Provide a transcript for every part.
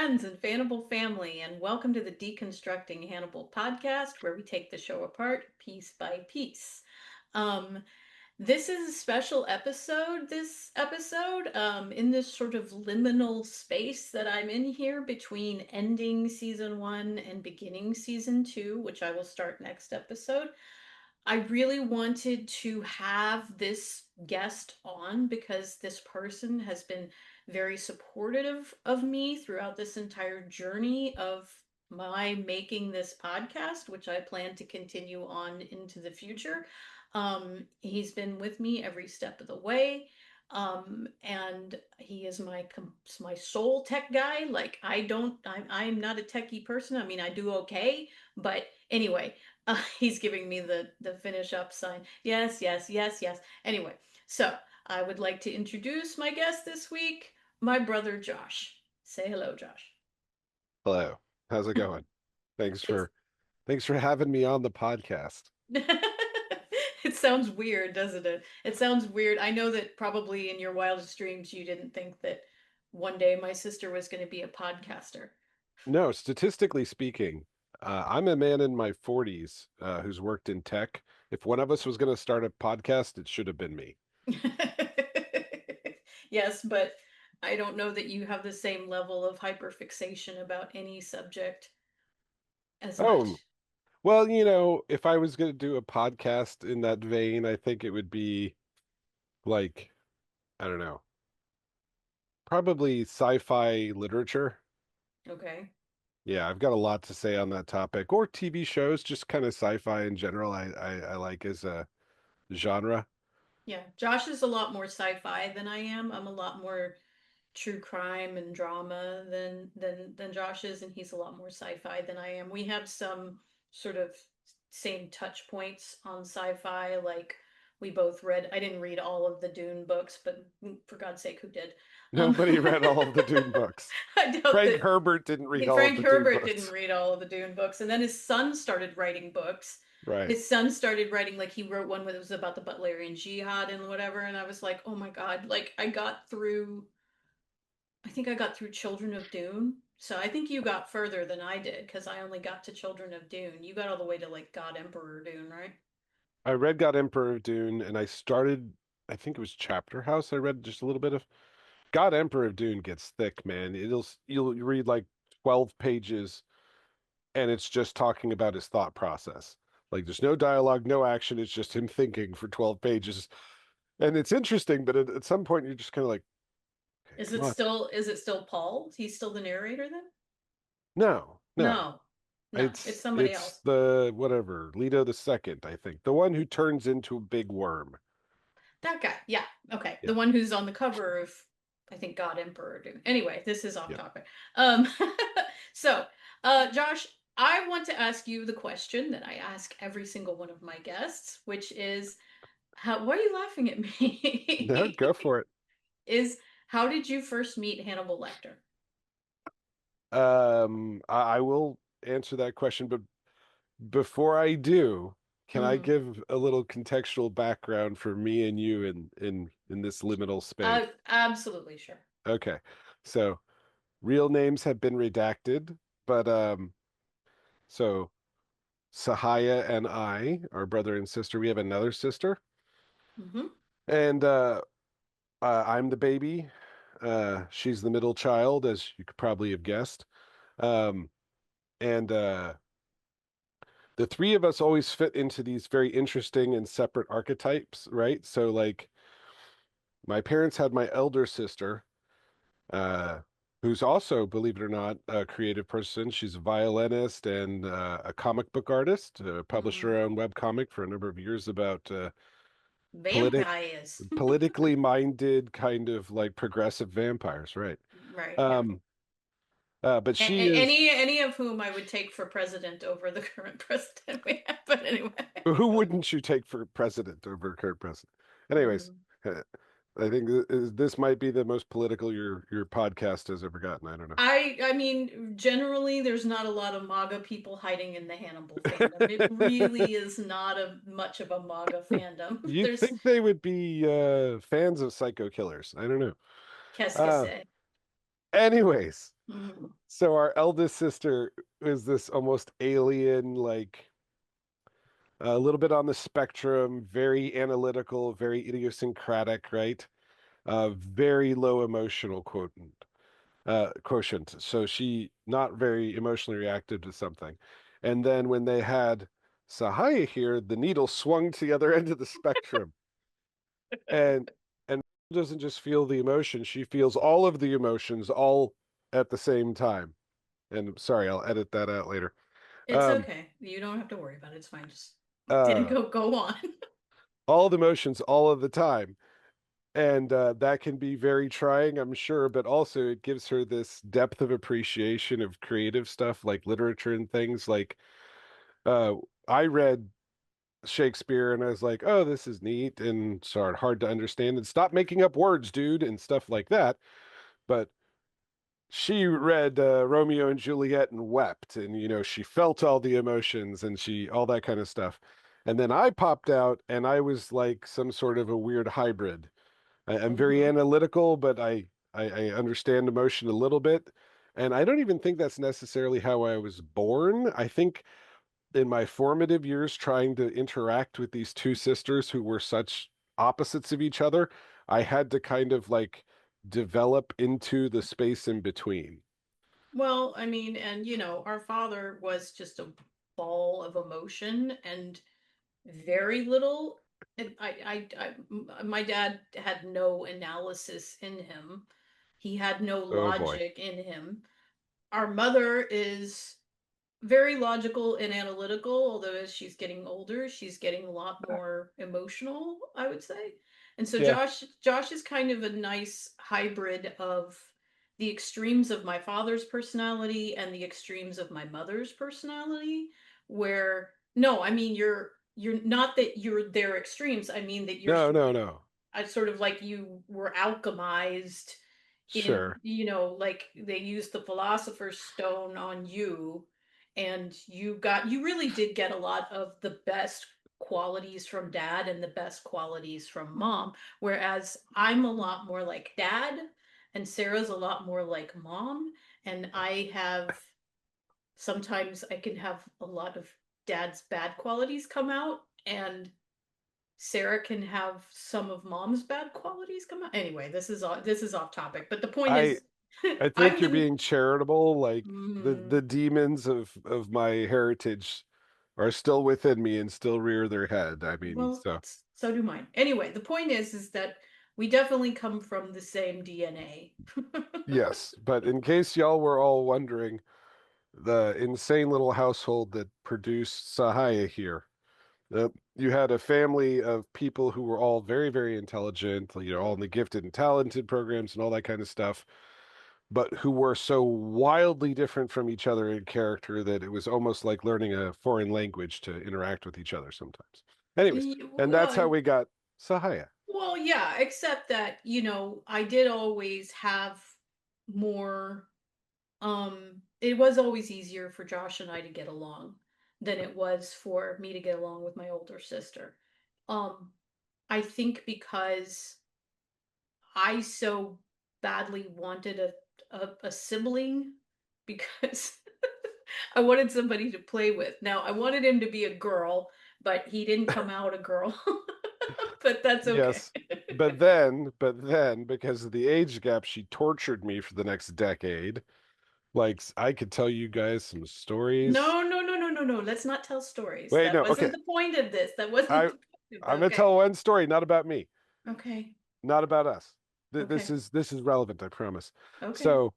friends and Fannibal family, and welcome to the Deconstructing Hannibal podcast, where we take the show apart piece by piece. Um, this is a special episode, in this sort of liminal space that I'm in here between ending season one and beginning season two, which I will start next episode. I really wanted to have this guest on because this person has been very supportive of me throughout this entire journey of my making this podcast, which I plan to continue on into the future. He's been with me every step of the way. And he is my sole tech guy. Like I'm not a techie person. I mean, I do okay, but anyway, he's giving me the finish up sign. Yes, yes, yes, yes. Anyway, so I would like to introduce my guest this week, my brother Josh. Say hello, Josh. Hello. How's it going? Thanks It's for thanks for having me on the podcast. it sounds weird, doesn't it? It sounds weird. I know that probably in your wildest dreams you didn't think that one day my sister was going to be a podcaster. No, statistically speaking, I'm a man in my 40s who's worked in tech. If one of us was going to start a podcast, it should have been me. Yes, but I don't know that you have the same level of hyperfixation about any subject as Oh, much. well, if I was going to do a podcast in that vein, I think it would be like, I don't know, probably sci-fi literature. Okay. Yeah, I've got a lot to say on that topic, or TV shows, just kind of sci-fi in general. I like as a genre. Yeah, Josh is a lot more sci-fi than I am. I'm a lot more true crime and drama than Josh is, and he's a lot more sci-fi than I am. We have some sort of same touch points on sci-fi. Like we both read. I didn't read all of the Dune books, but for God's sake, who did? Um, Nobody read all of the Dune books. I doubt Frank that. Herbert didn't read all of Frank the Dune Herbert didn't books. read all of the Dune books, and then his son started writing books. Right. His son started writing, like he wrote one that was about the Butlerian Jihad and whatever, and I was like, oh my god! Like I think I got through Children of Dune. So I think you got further than I did because I only got to Children of Dune. You got all the way to like God Emperor Dune, right? I read God Emperor of Dune and I started, I think it was Chapter House. I read just a little bit of God Emperor of Dune gets thick, man. You'll read like 12 pages and it's just talking about his thought process. Like there's no dialogue, no action. It's just him thinking for 12 pages. And it's interesting, but at some point you're just kind of like, okay, come on. Is it still Paul? He's still the narrator then? No, no. No. No, it's It's somebody it's else. the whatever, Leto the second, I think. The one who turns into a big worm. That guy. Yeah. Okay. Yeah. The one who's on the cover of I think God Emperor Dune. Anyway, this is off Yeah. topic. So Josh, I want to ask you the question that I ask every single one of my guests, which is why are you laughing at No, me? go for it. Is how did you first meet Hannibal Lecter? I will answer that question, but before I do, can I Mm. give a little contextual background for me and you in this liminal space? Absolutely sure. Okay. So, real names have been redacted, but so Sahaya and I, our brother and sister, we have another sister, Mm-hmm. and I'm the baby. She's the middle child, as you could probably have guessed. Um, and the three of us always fit into these very interesting and separate archetypes, right? So, like, my parents had my elder sister, uh, who's also, believe it or not, a creative person. She's a violinist and a comic book artist, published her Mm. own web comic for a number of years about politic, Vampires. politically minded, kind of like progressive vampires, right? Right, yeah. Um, but she is. Any of whom I would take for president over the current president we have. But anyway. Who wouldn't you take for president over current president? Anyways, Mm. uh, I think this might be the most political your podcast has ever gotten. I don't know. I mean, generally, there's not a lot of MAGA people hiding in the Hannibal fandom. It really is not a much of a MAGA fandom. You'd There's think they would be fans of psycho killers. I don't know. qu'est-ce que Uh, c'est? anyways, Mhm. So our eldest sister is this almost alien, like a little bit on the spectrum, very analytical, very idiosyncratic, right? Very low emotional quotient. So she not very emotionally reactive to something. And then when they had Sahaya here, the needle swung to the other end of the spectrum. And and doesn't just feel the emotion, she feels all of the emotions all at the same time. And sorry, I'll edit that out later. It's Um, okay. You don't have to worry about it. It's fine. Just uh, go on. all the emotions all of the time. And that can be very trying, I'm sure, but also it gives her this depth of appreciation of creative stuff like literature and things. Like uh, I read Shakespeare and I was like, oh, this is neat and sort of hard to understand and stop making up words, dude, and stuff like that. But she read Romeo and Juliet and wept, and she felt all the emotions and she all that kind of stuff. And then I popped out and I was like some sort of a weird hybrid. I'm very Hmm. analytical, but I understand emotion a little bit. And I don't even think that's necessarily how I was born. I think in my formative years, trying to interact with these two sisters who were such opposites of each other, I had to kind of like develop into the space in between. Well, I mean, and our father was just a ball of emotion and very little. And my dad had no analysis in him. He had no Oh boy. logic in him. Our mother is very logical and analytical, although as she's getting older, she's getting a lot more emotional, I would say. And so Yeah. Josh is kind of a nice hybrid of the extremes of my father's personality and the extremes of my mother's personality, where no, I mean you're not that you're their extremes. I mean that you're No, sort no, of no. I sort of like you were alchemized in, Sure. like they used the philosopher's stone on you, and you really did get a lot of the best qualities from dad and the best qualities from mom, whereas I'm a lot more like dad and Sarah's a lot more like mom, and I have sometimes I can have a lot of dad's bad qualities come out, and Sarah can have some of mom's bad qualities come out. Anyway, this is off topic, but the point I is, I think I'm you're the being charitable. Like the mm, demons of my heritage are still within me and still rear their head. I mean, well, so so do mine. Anyway, the point is that we definitely come from the same DNA. yes. But in case y'all were all wondering, the insane little household that produced Sahaya here, you had a family of people who were all very, very intelligent, all in the gifted and talented programs and all that kind of stuff, but who were so wildly different from each other in character that it was almost like learning a foreign language to interact with each other sometimes. Anyways, and that's how we got Sahaya. Well, yeah, except that, I did always have more. It was always easier for Josh and I to get along than it was for me to get along with my older sister. Um, I think because I so badly wanted a sibling, because I wanted somebody to play with. Now, I wanted him to be a girl, but he didn't come out a girl. But that's okay. Yes. But then, because of the age gap, she tortured me for the next decade. Like, I could tell you guys some stories. No, no, no, no, no, no. Let's not tell stories. Wait, That no, wasn't okay. the point of this. That wasn't I the point of I'm this. gonna Okay. tell one story, not about me, Okay. not about us. This Okay. is this is relevant, I promise. Okay. So,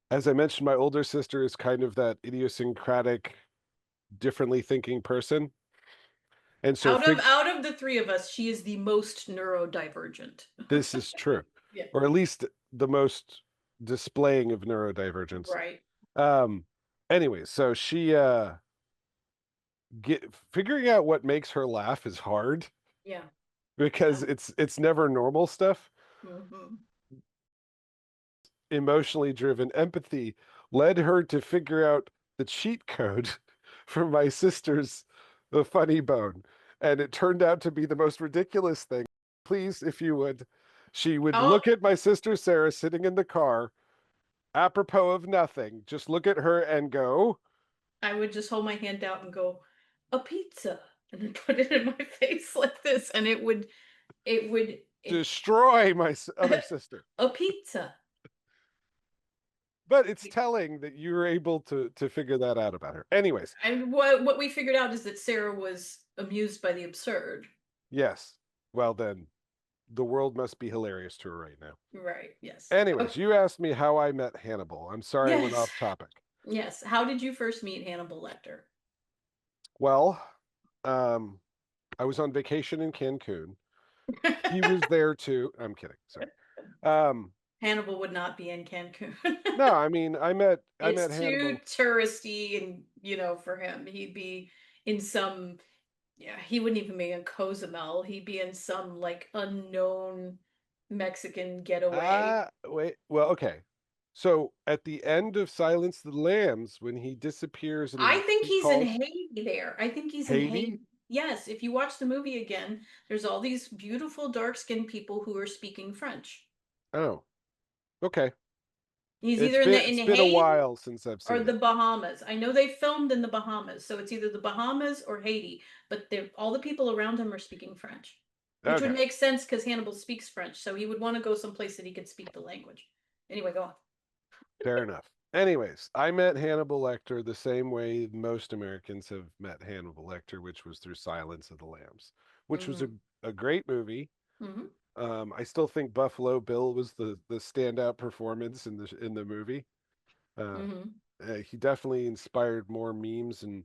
as I mentioned, my older sister is kind of that idiosyncratic, differently thinking person. And so Out of the three of us, she is the most neurodivergent. this is true, Yeah. or at least the most displaying of neurodivergence. Right. Um, anyway, so she figuring out what makes her laugh is hard Yeah. because Yeah. it's never normal stuff. Hmm. Emotionally driven empathy led her to figure out the cheat code for my sister's the funny bone, and it turned out to be the most ridiculous thing. Please, if you would, she would Oh, look at my sister Sarah sitting in the car apropos of nothing, just look at her and go, I would just hold my hand out and go, a pizza, and then put it in my face like this, and it destroy my other sister. a pizza. But it's telling that you were able to figure that out about her. Anyways, And what we figured out is that Sarah was amused by the absurd. yes. Well then, the world must be hilarious to her right now. Right. Yes. Anyways, Oh, you asked me how I met Hannibal. I'm sorry I went yes. off topic. Yes. How did you first meet Hannibal Lecter? Well, um, I was on vacation in Cancun. He was there too. I'm kidding. Sorry. Um, Hannibal would not be in Cancun. no, I mean I met It's too Hannibal. touristy, and for him, he'd be in some. Yeah, he wouldn't even be in Cozumel. He'd be in some like unknown Mexican getaway. Wait. Well, okay. So at the end of Silence of the Lambs, when he disappears and I think he he's in calls Haiti there. I think he's in Haiti. Haiti. Yes, if you watch the movie again, there's all these beautiful dark-skinned people who are speaking French. Oh, okay. He's It's either been in it's been a Haiti while since I've or seen the it. Bahamas. I know they filmed in the Bahamas, so it's either the Bahamas or Haiti, but all the people around him are speaking French, which would Okay, make sense because Hannibal speaks French, so he would want to go someplace that he could speak the language. Anyway, go on. fair enough. Anyways, I met Hannibal Lecter the same way most Americans have met Hannibal Lecter, which was through Silence of the Lambs, which was Mm-hmm. a great movie. Mm-hmm. I still think Buffalo Bill was the standout performance in the movie. Uh, Mm-hmm. he definitely inspired more memes and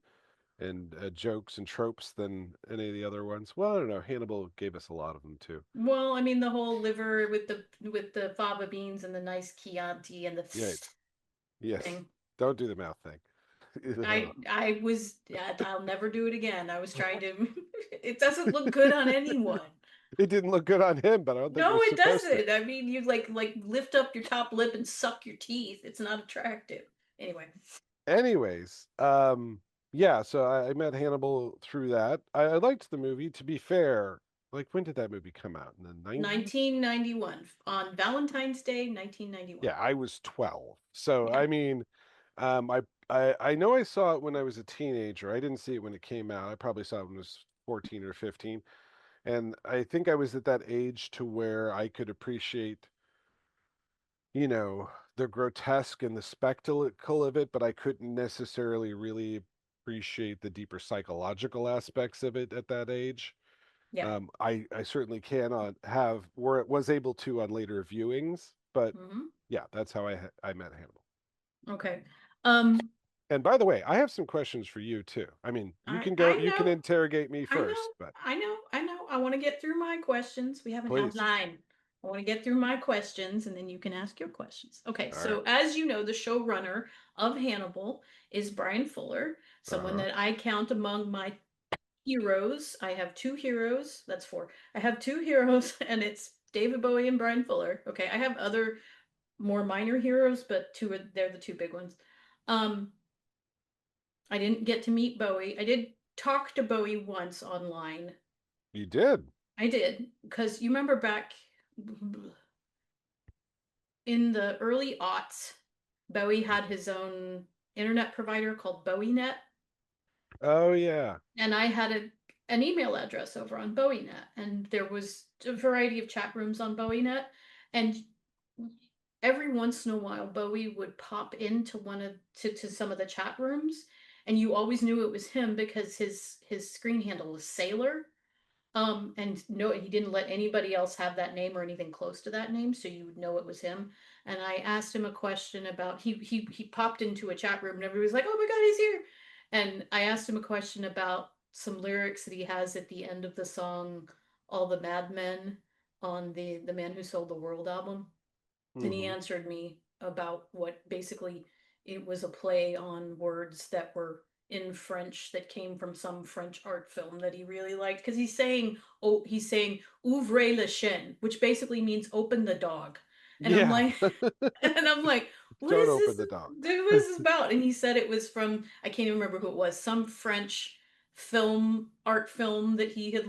jokes and tropes than any of the other ones. Well, I don't know. Hannibal gave us a lot of them too. Well, I mean the whole liver with the fava beans and the nice Chianti and the Right. Yes. thing. Don't do the mouth thing. I was I'll never do it again. I was trying to. It doesn't look good on anyone. It didn't look good on him, but I don't think it No, was it supposed to. doesn't. I mean, you like lift up your top lip and suck your teeth. It's not attractive. Anyway, Anyways, yeah, so I met Hannibal through that. I liked the movie, to be fair. Like, when did that movie come out? In the 90s? 1991 on Valentine's Day, 1991. Yeah, I was 12. So, Yeah. I mean, I know I saw it when I was a teenager. I didn't see it when it came out. I probably saw it when I was 14 or 15. And I think I was at that age to where I could appreciate, the grotesque and the spectacle of it, but I couldn't necessarily really appreciate the deeper psychological aspects of it at that age. Yeah. I certainly cannot have where it was able to on later viewings, but Hmm. yeah, that's how I met Hannibal. Okay. Um, And by the way, I have some questions for you too. I mean, I you can know. interrogate me I know, first, but I know. I want to get through my questions. We have an please. outline. I want to get through my questions and then you can ask your questions. Okay, All right. so as you know, the showrunner of Hannibal is Bryan Fuller, someone Uh-huh. that I count among my heroes. I have two heroes. That's four. I have two heroes, and it's David Bowie and Bryan Fuller. Okay, I have other more minor heroes, but they're the two big ones. Um, I didn't get to meet Bowie. I did talk to Bowie once online. You did. I did, because you remember back in the early aughts, Bowie had his own internet provider called BowieNet, Oh yeah. and I had an email address over on BowieNet, and there was a variety of chat rooms on BowieNet, and every once in a while Bowie would pop into to some of the chat rooms, and you always knew it was him because his screen handle was Sailor. And no, he didn't let anybody else have that name or anything close to that name, so you would know it was him. And I asked him a question about he popped into a chat room and everybody was like, "Oh my God, he's here!" And I asked him a question about some lyrics that he has at the end of the song "All the Madmen" on the Man Who Sold the World album, and he Hmm. answered me about what basically it was a play on words that were in French that came from some French art film that he really liked because he's saying ouvrez le chien, which basically means open the dog. And I'm Yeah. like and I'm like, what Don't is open this? the dog. What is this about? And he said it was from, I can't even remember who it was, some French art film that he had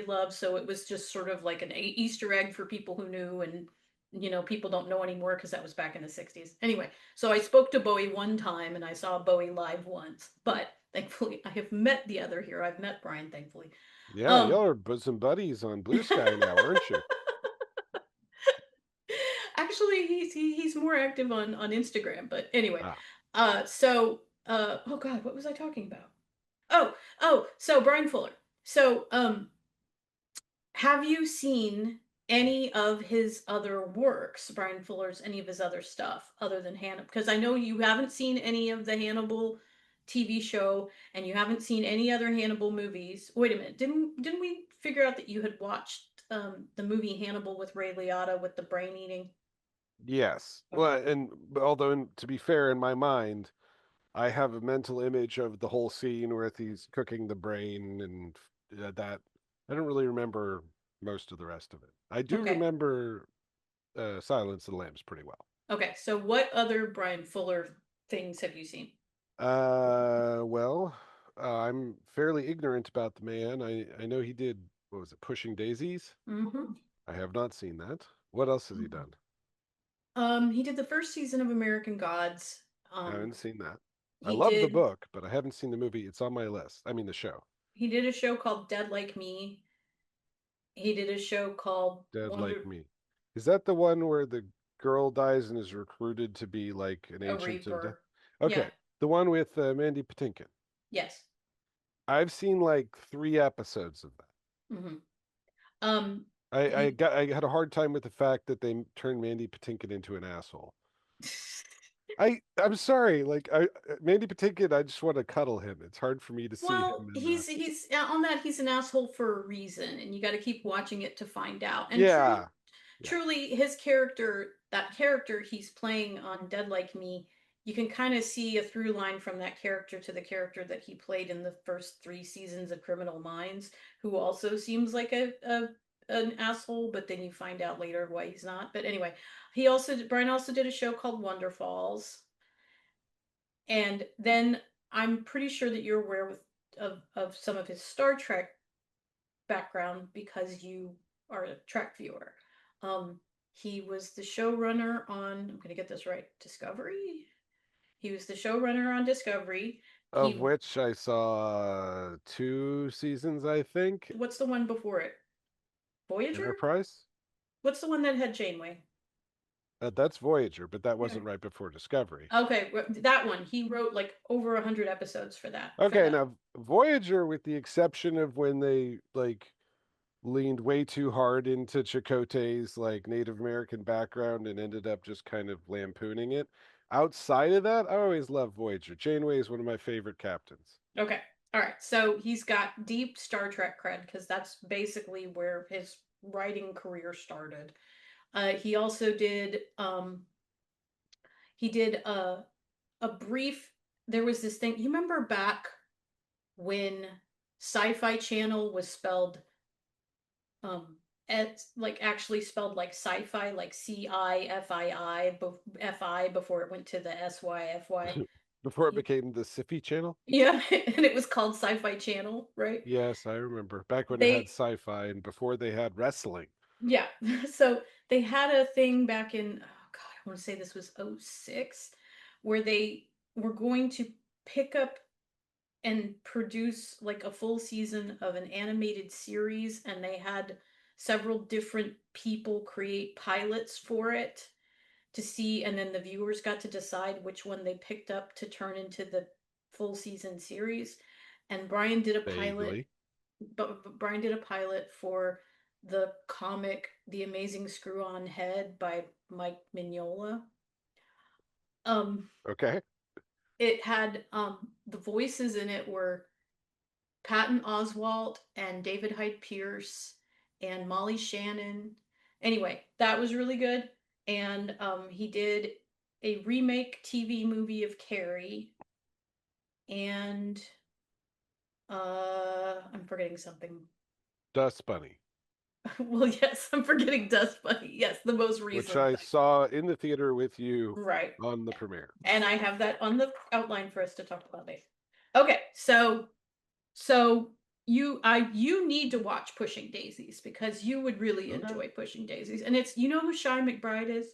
loved. So it was just sort of like an Easter egg for people who knew, and people don't know anymore because that was back in the 60s. Anyway, so I spoke to Bowie one time and I saw Bowie live once, but thankfully I have met the other hero. I've met Bryan, thankfully. Yeah, Um, y'all are bosom buddies on Blue Sky now, aren't you? Actually, he's more active on Instagram, but anyway. Ah, Oh God, what was I talking about? So Bryan Fuller. So, have you seen any of his other works, Bryan Fuller's, any of his other stuff other than Hannibal? Because I know you haven't seen any of the Hannibal TV show and you haven't seen any other Hannibal movies. Wait a minute, didn't we figure out that you had watched the movie Hannibal with Ray Liotta with the brain eating? yes. Okay. Well, and although to be fair, in my mind, I have a mental image of the whole scene where he's cooking the brain and that. I don't really remember most of the rest of it. I do Okay. remember Silence of the Lambs pretty well. Okay. So what other Bryan Fuller things have you seen? Well, I'm fairly ignorant about the man. I know he did, what was it, Pushing Daisies? Mm-hmm. I have not seen that. What else has he done? He did the first season of American Gods. I Um, haven't seen that. I he love the did book, but I haven't seen the movie. It's on my list. I mean, the show. he did a show called Dead Like Me. He did a show called Dead Like Wonder Me. Is that the one where the girl dies and is recruited to be like an a agent of death? Reaper. Yeah. Okay, the one with Mandy Patinkin. Yes. I've seen like 3 episodes of that. Hmm. Um, I he got I had a hard time with the fact that they turned Mandy Patinkin into an asshole. I'm sorry, like Mandy Patinkin, I just want to cuddle him. It's hard for me to see Well, him in he's on that he's an asshole for a reason, and you got to keep watching it to find out. And yeah, yeah, truly, his character, that character he's playing on Dead Like Me, you can kind of see a through line from that character to the character that he played in the first 3 seasons of Criminal Minds, who also seems like a an asshole, but then you find out later why he's not. But anyway, Brian also did a show called Wonder Falls, and then I'm pretty sure that you're aware of some of his Star Trek background because you are a Trek viewer. Um, he was the showrunner on, I'm going to get this right, Discovery? He was the showrunner on Discovery. of He, which I saw 2 seasons, I think. what's the one before it? Voyager? Enterprise. What's the one that had Janeway? That's Voyager, but that Yeah. wasn't right before Discovery. Okay, that one. He wrote like over 100 episodes for that. For Okay, that. now Voyager, with the exception of when they like leaned way too hard into Chakotay's like Native American background and ended up just kind of lampooning it. Outside of that, I always love Voyager. Janeway is one of my favorite captains. Okay. All right. So he's got deep Star Trek cred because that's basically where his writing career started. He also did he did a brief there was this thing you remember back when Sci-Fi Channel was spelled it's like actually spelled like sci-fi like CIFII before it went to the SYFY. Before it became the Siffy channel. Yeah, and it was called Sci-Fi Channel, right? Yes, I remember. Back when it had They sci-fi and before they had wrestling. Yeah. So they had a thing back in, oh God, I want to say this was '06, where they were going to pick up and produce like a full season of an animated series, and they had several different people create pilots for it to see, and then the viewers got to decide which one they picked up to turn into the full season series. And Vaguely. Brian did a pilot for the comic The Amazing Screw On Head by Mike Mignola. Um, Okay. it had the voices in it were Patton Oswalt and David Hyde Pierce and Molly Shannon. Anyway, that was really good. And he did a remake TV movie of Carrie. And I'm forgetting something. Dust Bunny, Well, yes, I'm forgetting Dust Bunny. Yes, the most which recent I thing. saw in the theater with you Right. on the premiere. And I have that on the outline for us to talk about later. Okay, so you need to watch Pushing Daisies because you would really Okay. enjoy Pushing Daisies. And it's you know who Shy McBride is?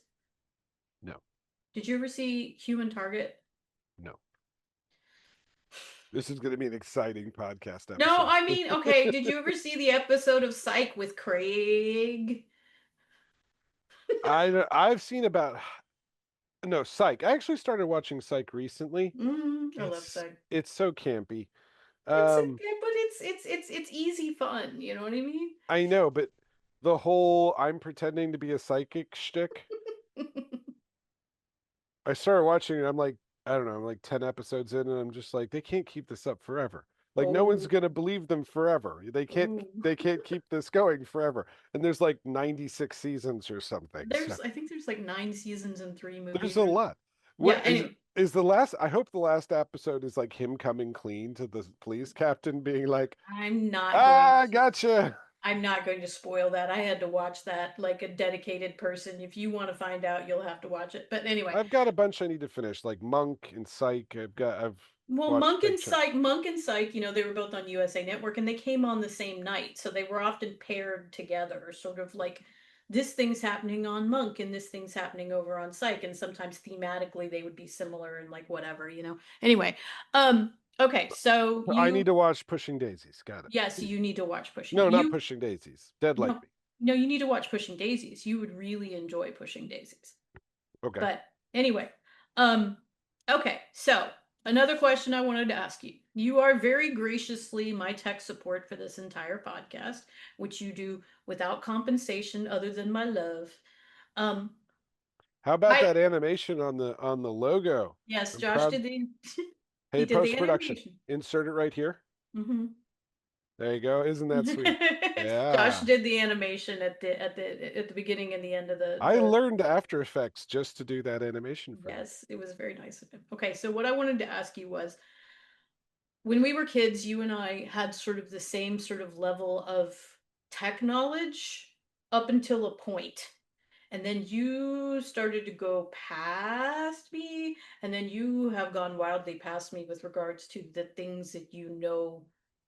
No, Did you ever see Human Target? no. This is going to be an exciting podcast No, episode. I mean, okay, did you ever see the episode of Psych with Craig? I've seen about no Psych. I actually started watching Psych recently. I love Psych. It's so campy. It's Um, okay, but it's easy fun, you know what I mean? I know, but the whole I'm pretending to be a psychic shtick. I started watching it. I'm like, I don't know, I'm like 10 episodes in, and I'm just like, they can't keep this up forever. Like, no one's Oh, gonna believe them forever. They can't. oh. They can't keep this going forever. And there's like 96 seasons or something. So I think there's like 9 seasons and 3 movies there's a or lot. yeah, What anyway. is the last? I hope the last episode is like him coming clean to the police captain, being like, I'm not going "Ah, gotcha." I'm not going to spoil that. I had to watch that like a dedicated person. If you want to find out, you'll have to watch it. But anyway, I've got a bunch I need to finish, like Monk and Psych. I've well, watched big chunks. Monk and Psych, they were both on USA Network and they came on the same night. So they were often paired together, sort of like this thing's happening on Monk and this thing's happening over on Psych. And sometimes thematically they would be similar and like whatever. Anyway, okay, so I need to watch Pushing Daisies. Got yes, it. you need to watch Pushing. No, not Pushing Daisies. Dead Like No, Me. no, you need to watch Pushing Daisies. You would really enjoy Pushing Daisies. Okay. But anyway, um, okay, so another question I wanted to ask you. You are very graciously my tech support for this entire podcast, which you do without compensation other than my love. Um, How about I that animation on the logo? yes, I'm Josh proud. did the he Hey, did the post production, animation. insert it right here. Hmm. There you go. Isn't that sweet? Josh Yeah. did the animation at the beginning and the end of I the learned After Effects just to do that animation for you. yes, it was very nice of him. Okay, so what I wanted to ask you was when we were kids, you and I had sort of the same sort of level of tech knowledge up until a point. And then you started to go past me, and then you have gone wildly past me with regards to the things that you know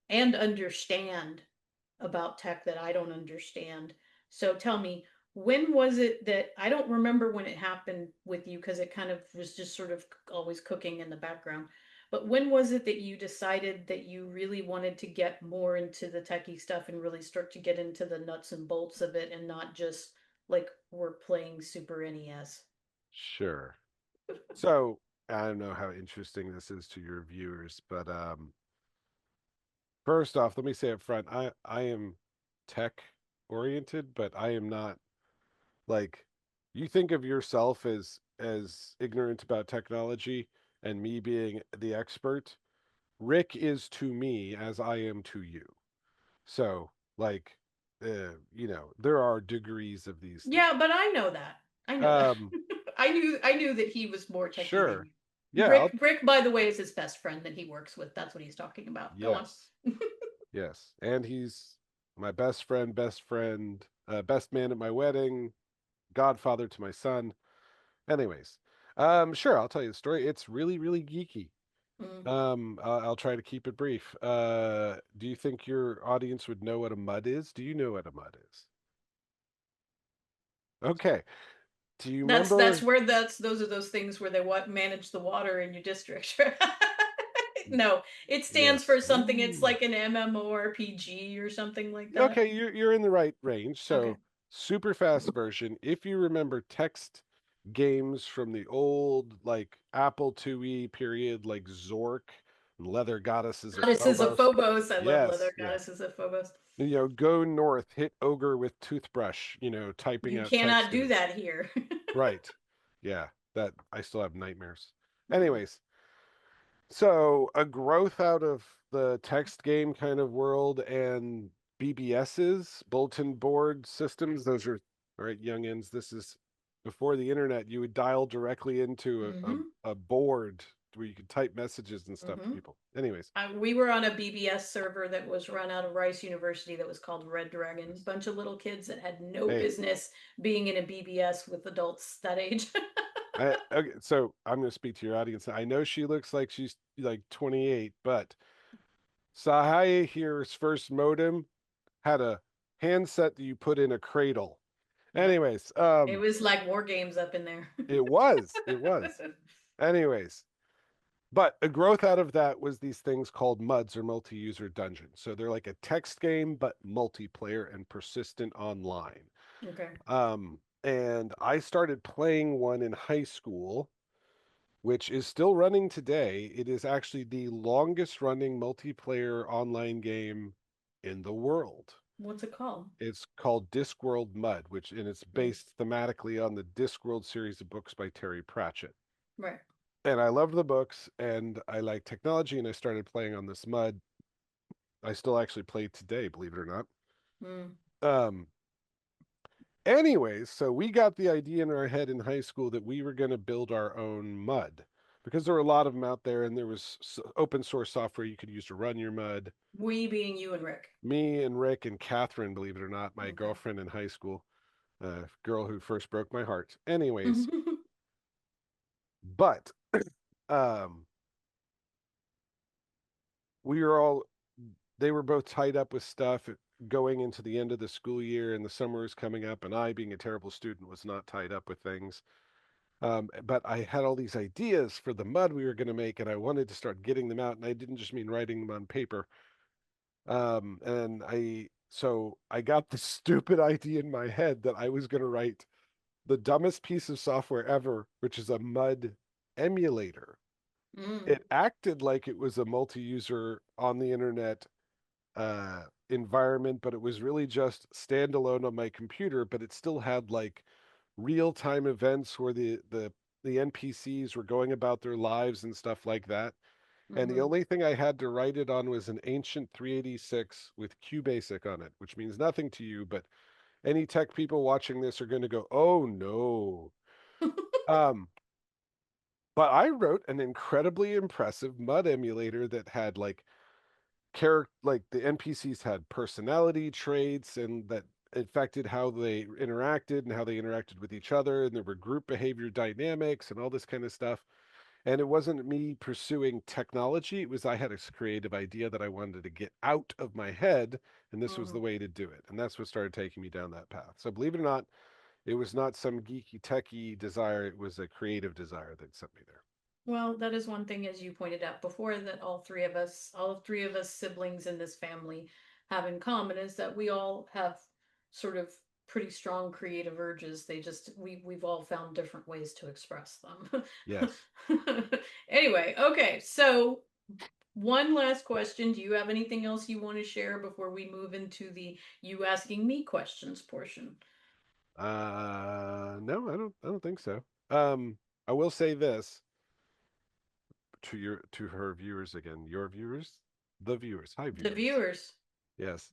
and understand about tech that I don't understand. So tell me, when was it that I don't remember when it happened with you because it kind of was just sort of always cooking in the background. But when was it that you decided that you really wanted to get more into the techie stuff and really start to get into the nuts and bolts of it and not just like we're playing Super NES? Sure. So I don't know how interesting this is to your viewers, but first off, let me say up front, I am tech oriented, but I am not like you think of yourself as ignorant about technology and me being the expert. Rick is to me as I am to you. So, like, there are degrees of these Yeah, things. but I know that. I know that. Um, I knew that he was more techie than sure. you. Yeah, Brick, by the way, is his best friend that he works with. That's what he's talking about. Go on. yes. Yes. And he's my best friend, best man at my wedding, godfather to my son. Anyways, sure, I'll tell you the story. It's really, really geeky. Mm. I'll try to keep it brief. Do you think your audience would know what a mud is? Do you know what a mud is? Okay. Do you That's remember? where those are those things where they manage the water in your district. No, it stands Yes. for something. It's Ooh. like an MMORPG or something like that. Okay, you're in the right range. Okay. So, super fast version. If you remember text games from the old like Apple IIe period, like Zork and Leather Goddesses of Goddesses of Phobos. Phobos. I love leather Yes, yeah. goddesses of Phobos. Go north, hit ogre with toothbrush, typing You out text cannot do commands. that here. Right. Yeah, that I still have nightmares. Mm. Anyways, so a growth out of the text game kind of world and BBSs, bulletin board systems. Those are all right, youngins. This is before the internet. You would dial directly into Hmm. a board where you could type messages and stuff to Hmm. people. Anyways, We were on a BBS server that was run out of Rice University that was called Red Dragon. Bunch of little kids that had no hey, business being in a BBS with adults that age. okay, so I'm going to speak to your audience. I know she looks like she's like 28, but Sahaya here's first modem had a handset that you put in a cradle. Yep. Anyways, It was like war games up in there. it was. Anyways, but a growth out of that was these things called MUDs or multi-user dungeons. So they're like a text game, but multiplayer and persistent online. Okay. And I started playing one in high school, which is still running today. It is actually the longest running multiplayer online game in the world. What's it called? It's called Discworld Mud, which and it's Mm, based thematically on the Discworld series of books by Terry Pratchett. right. And I loved the books and I like technology and I started playing on this mud. I still actually play today, believe it or not. Mm. Um Anyways, so we got the idea in our head in high school that we were going to build our own mud because there were a lot of them out there and there was open source software you could use to run your mud. We being you and Rick. Me and Rick and Catherine, believe it or not, my Okay. girlfriend in high school, girl who first broke my heart. Anyways, but um, we were all, they were both tied up with stuff going into the end of the school year and the summer was coming up, and I, being a terrible student, was not tied up with things. But I had all these ideas for the mud we were going to make, and I wanted to start getting them out. And I didn't just mean writing them on paper. So I got this stupid idea in my head that I was going to write the dumbest piece of software ever, which is a mud emulator. Mm. It acted like it was a multi-user on the internet environment, but it was really just standalone on my computer. But it still had like real-time events where the NPCs were going about their lives and stuff like that. And the Mm-hmm. only thing I had to write it on was an ancient 386 with QBasic on it, which means nothing to you, but any tech people watching this are going to go, "Oh no." Um, but I wrote an incredibly impressive mud emulator that had like the NPCs had personality traits and that affected how they interacted and how they interacted with each other, and there were group behavior dynamics and all this kind of stuff. And it wasn't me pursuing technology, it was I had a creative idea that I wanted to get out of my head, and this was Mm-hmm. the way to do it. And that's what started taking me down that path. So believe it or not, it was not some geeky techie desire, it was a creative desire that sent me there. Well, that is one thing, as you pointed out before, that all three of us siblings in this family have in common is that we all have sort of pretty strong creative urges. We've all found different ways to express them. Yes. Anyway, okay, so one last question. Do you have anything else you want to share before we move into the you asking me questions portion? No, I don't think so. Um, I will say this to her viewers again, your viewers, the viewers. Hi, The viewers. viewers, Yes,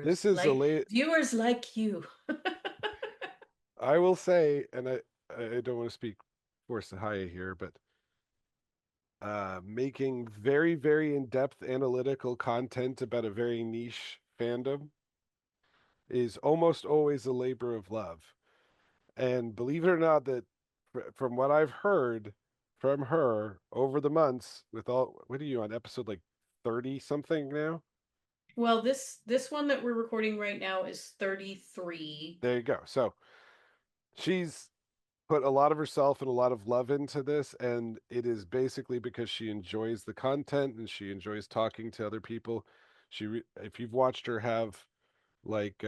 this viewers, is a like late. viewers like you. I will say, and I don't want to speak for Sahaya here, but making very in-depth analytical content about a very niche fandom is almost always a labor of love. And believe it or not, that from what I've heard from her over the months, with all, what are you on episode like 30 something now? Well, this one that we're recording right now is 33. There you go. So she's put a lot of herself and a lot of love into this, and it is basically because she enjoys the content and she enjoys talking to other people. If you've watched her have like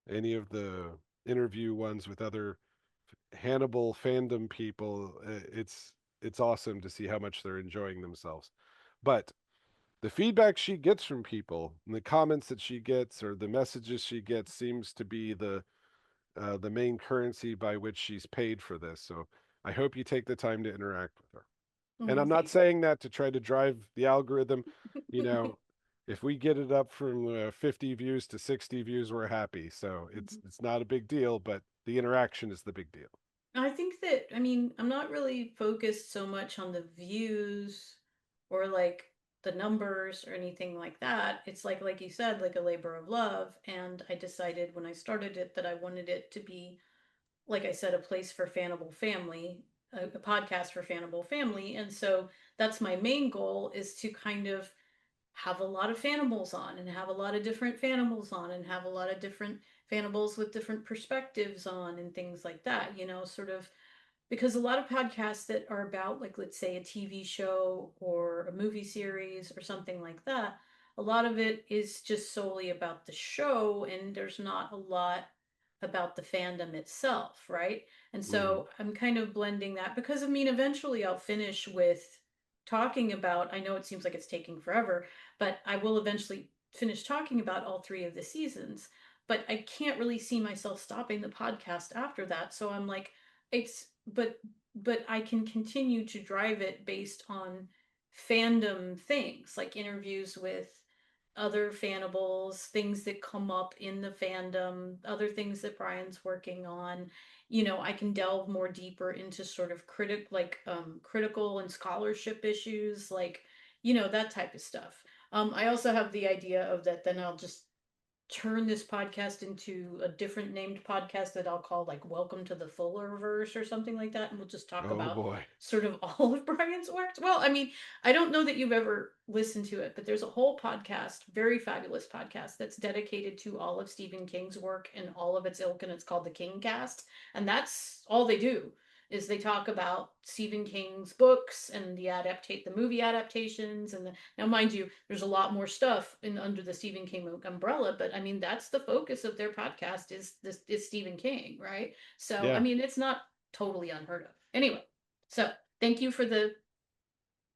any of the interview ones with other Hannibal fandom people, it's awesome to see how much they're enjoying themselves. But the feedback she gets from people and the comments that she gets or the messages she gets seems to be the main currency by which she's paid for this. So I hope you take the time to interact with her. And Oh, I'm not thank saying that to try to drive the algorithm. You know, if we get it up from 50 views to 60 views, we're happy. So it's not a big deal, but the interaction is the big deal. I think that, I mean, I'm not really focused so much on the views or like the numbers or anything like that. It's like you said, like a labor of love. And I decided when I started it that I wanted it to be, like I said, a place for Fannibal family, a podcast for Fannibal family. And so that's my main goal is to kind of have a lot of Fannibals on and have a lot of different Fannibals on and have a lot of different Fannibals with different perspectives on and things like that, sort of because a lot of podcasts that are about, like, let's say a TV show or a movie series or something like that, a lot of it is just solely about the show and there's not a lot about the fandom itself, right? And Mm-hmm. so I'm kind of blending that because I mean, eventually I'll finish with talking about, I know it seems like it's taking forever, but I will eventually finish talking about all three of the seasons. But I can't really see myself stopping the podcast after that. So I'm like, it's but I can continue to drive it based on fandom things like interviews with other fanables, things that come up in the fandom, other things that Bryan's working on. I can delve more deeper into sort of critical and scholarship issues, like, that type of stuff. I also have the idea of that then I'll just turn this podcast into a different named podcast that I'll call like Welcome to the Fullerverse or something like that. And we'll just talk Oh about boy. sort of all of Bryan's works. Well, I mean, I don't know that you've ever listened to it, but there's a whole podcast, very fabulous podcast, that's dedicated to all of Stephen King's work and all of its ilk, and it's called the King Cast. And that's all they do is they talk about Stephen King's books and the movie adaptations now, mind you, there's a lot more stuff in under the Stephen King umbrella, but I mean that's the focus of their podcast is Stephen King, right? So I Yeah. mean it's not totally unheard of. Anyway, so thank you for the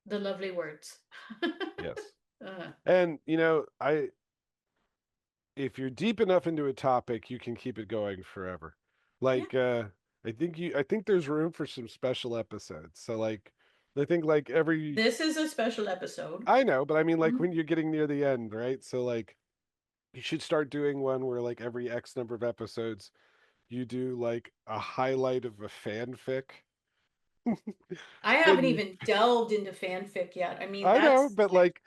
lovely words. Yes. uh, And I if you're deep enough into a topic, you can keep it going forever. yeah, Like I think there's room for some special episodes. So like I think like every this is a special episode. I know, but I mean like Mhm. when you're getting near the end, right? So like you should start doing one where like every X number of episodes you do like a highlight of a fanfic. I haven't And even delved into fanfic yet. I mean I know, that's but like like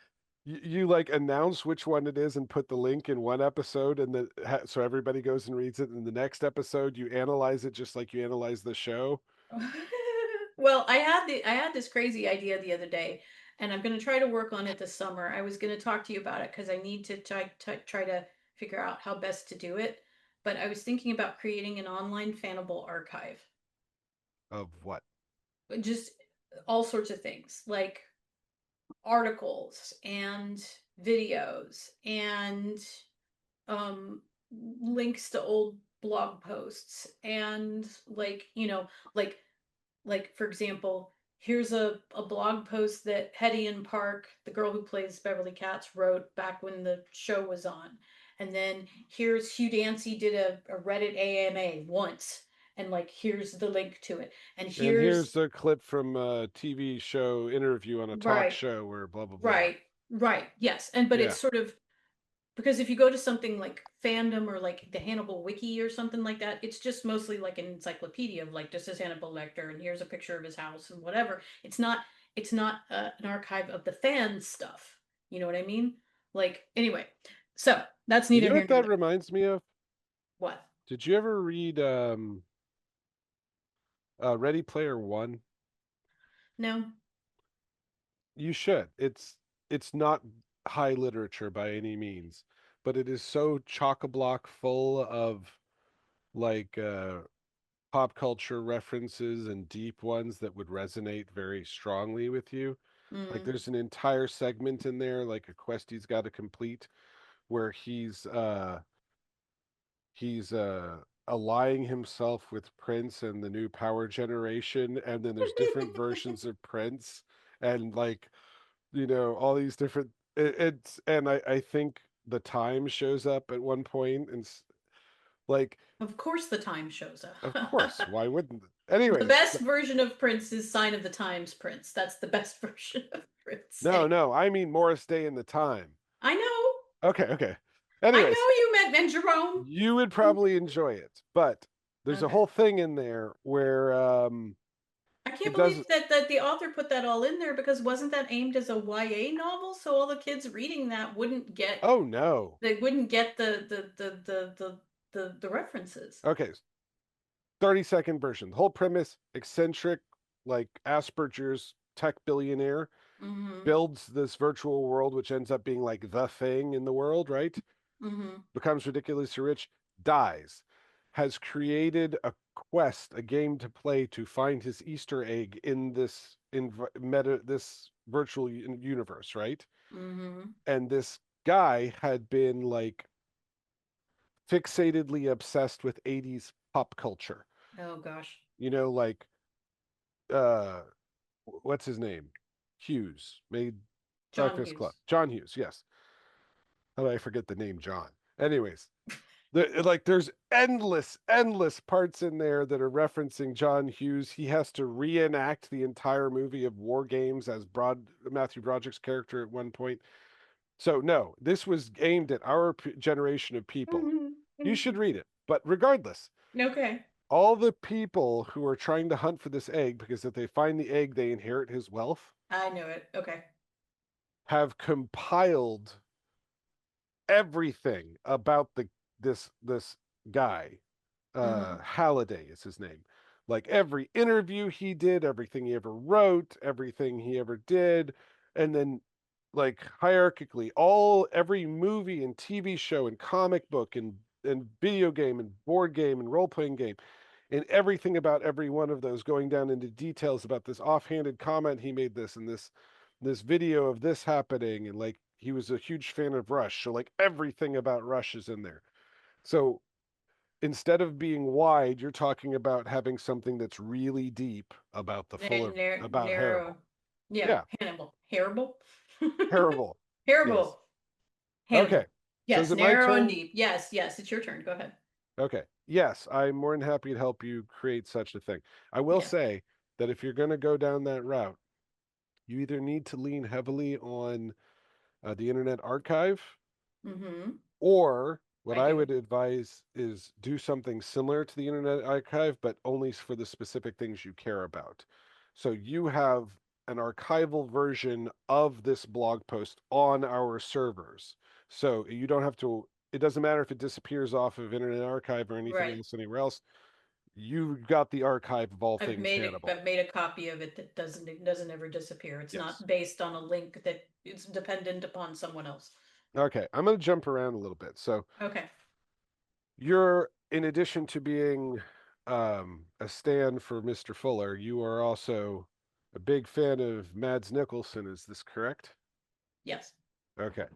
you like announce which one it is and put the link in one episode, and so everybody goes and reads it. In the next episode, you analyze it just like you analyze the show. well, I had this crazy idea the other day, and I'm going to try to work on it this summer. I was going to talk to you about it because I need to try to figure out how best to do it. But I was thinking about creating an online Fannibal archive, Of what? just all sorts of things like articles and videos and um links to old blog posts and like for example, here's a blog post that Hetty and Park, the girl who plays Beverly Katz, wrote back when the show was on. And then here's Hugh Dancy did a Reddit AMA once. And like here's the link to it. And And here's here's a clip from a TV show interview on a talk right, show where blah blah blah. right, right, yes. And but Yeah. it's sort of because if you go to something like fandom or like the Hannibal wiki or something like that, it's just mostly like an encyclopedia of like this is Hannibal Lecter and here's a picture of his house and whatever. It's not an archive of the fan stuff. You know what I mean? Like anyway, so that's You neither know here what nor that there. reminds me of? What? Did you ever read Ready Player One? No. You should. It's not high literature by any means, but it is so chock-a-block full of like pop culture references and deep ones that would resonate very strongly with you. Like Mm. there's an entire segment in there, like a quest he's got to complete, where he's allying himself with Prince and the new power generation, and then there's different versions of Prince, and like all these different it's and I think the time shows up at one point, and like Of course the time shows of up. course, why wouldn't it? The Anyways, best version of Prince is Sign of the Times Prince. That's the best version of Prince. no, Anyway, no, I mean Morris Day in the time. I know. Okay, okay. I Anyways, know you meant and Jerome. you would probably enjoy it, but there's a Okay. whole thing in there where I can't it does. believe that the author put that all in there because wasn't that aimed as a YA novel? So all the kids reading that Oh no. wouldn't get the references. Okay, 30-second version. The whole premise: eccentric, like Asperger's tech billionaire Mhm. builds this virtual world, which ends up being like the thing in the world, right? Mhm. Becomes ridiculously rich, dies, has created a quest, a game to play to find his Easter egg in this meta this virtual universe, right? Mhm. And this guy had been like fixatedly obsessed with 80s pop culture. Oh gosh. You know, like uh what's his name? Hughes made John Breakfast Club. Hughes. John Hughes, yes. How did I forget the name John? Anyways, like there's endless parts in there that are referencing John Hughes. He has to reenact the entire movie of War Games as Matthew Broderick's character at one point. So no, this was aimed at our generation of people. Mhm. You should Mhm. read it. But regardless, Okay. all the people who are trying to hunt for this egg, because if they find the egg, they inherit his wealth, I knew it. Okay. have compiled everything about this guy. Mhm. Halliday is his name. Like every interview he did, everything he ever wrote, everything he ever did, and then like hierarchically, every movie and TV show and comic book and video game and board game and role playing game and everything about every one of those, going down into details about this offhanded comment he made, this video of this happening, and like he was a huge fan of Rush, so like everything about Rush is in there. So instead of being wide, you're talking about having something that's really deep about the fuller about Narrow. Hannibal. Yeah, Yeah, Hannibal. Hannibal. terrible. Yes. Hannibal. Okay. Hannibal. So is Yes, it my narrow and turn? deep. Yes, yes, it's your turn. Go ahead. Okay. Yes, I'm more than happy to help you create such a thing. I will Yeah. say that if you're going to go down that route, you either need to lean heavily on the Internet Archive, Mm-hmm. or what I I do. would advise is do something similar to the Internet Archive, but only for the specific things you care about. So you have an archival version of this blog post on our servers. So you don't have to, it doesn't matter if it disappears off of Internet Archive or anything Right. else anywhere else. You've got the archive of all things Hannibal. I've made a copy of it that doesn't ever disappear. It's Yes. not based on a link that it's dependent upon someone else. Okay, I'm going to jump around a little bit. So Okay. you're, in addition to being a stand for Mr. Fuller, you are also a big fan of Mads Nicholson. Is this correct? Yes. Okay.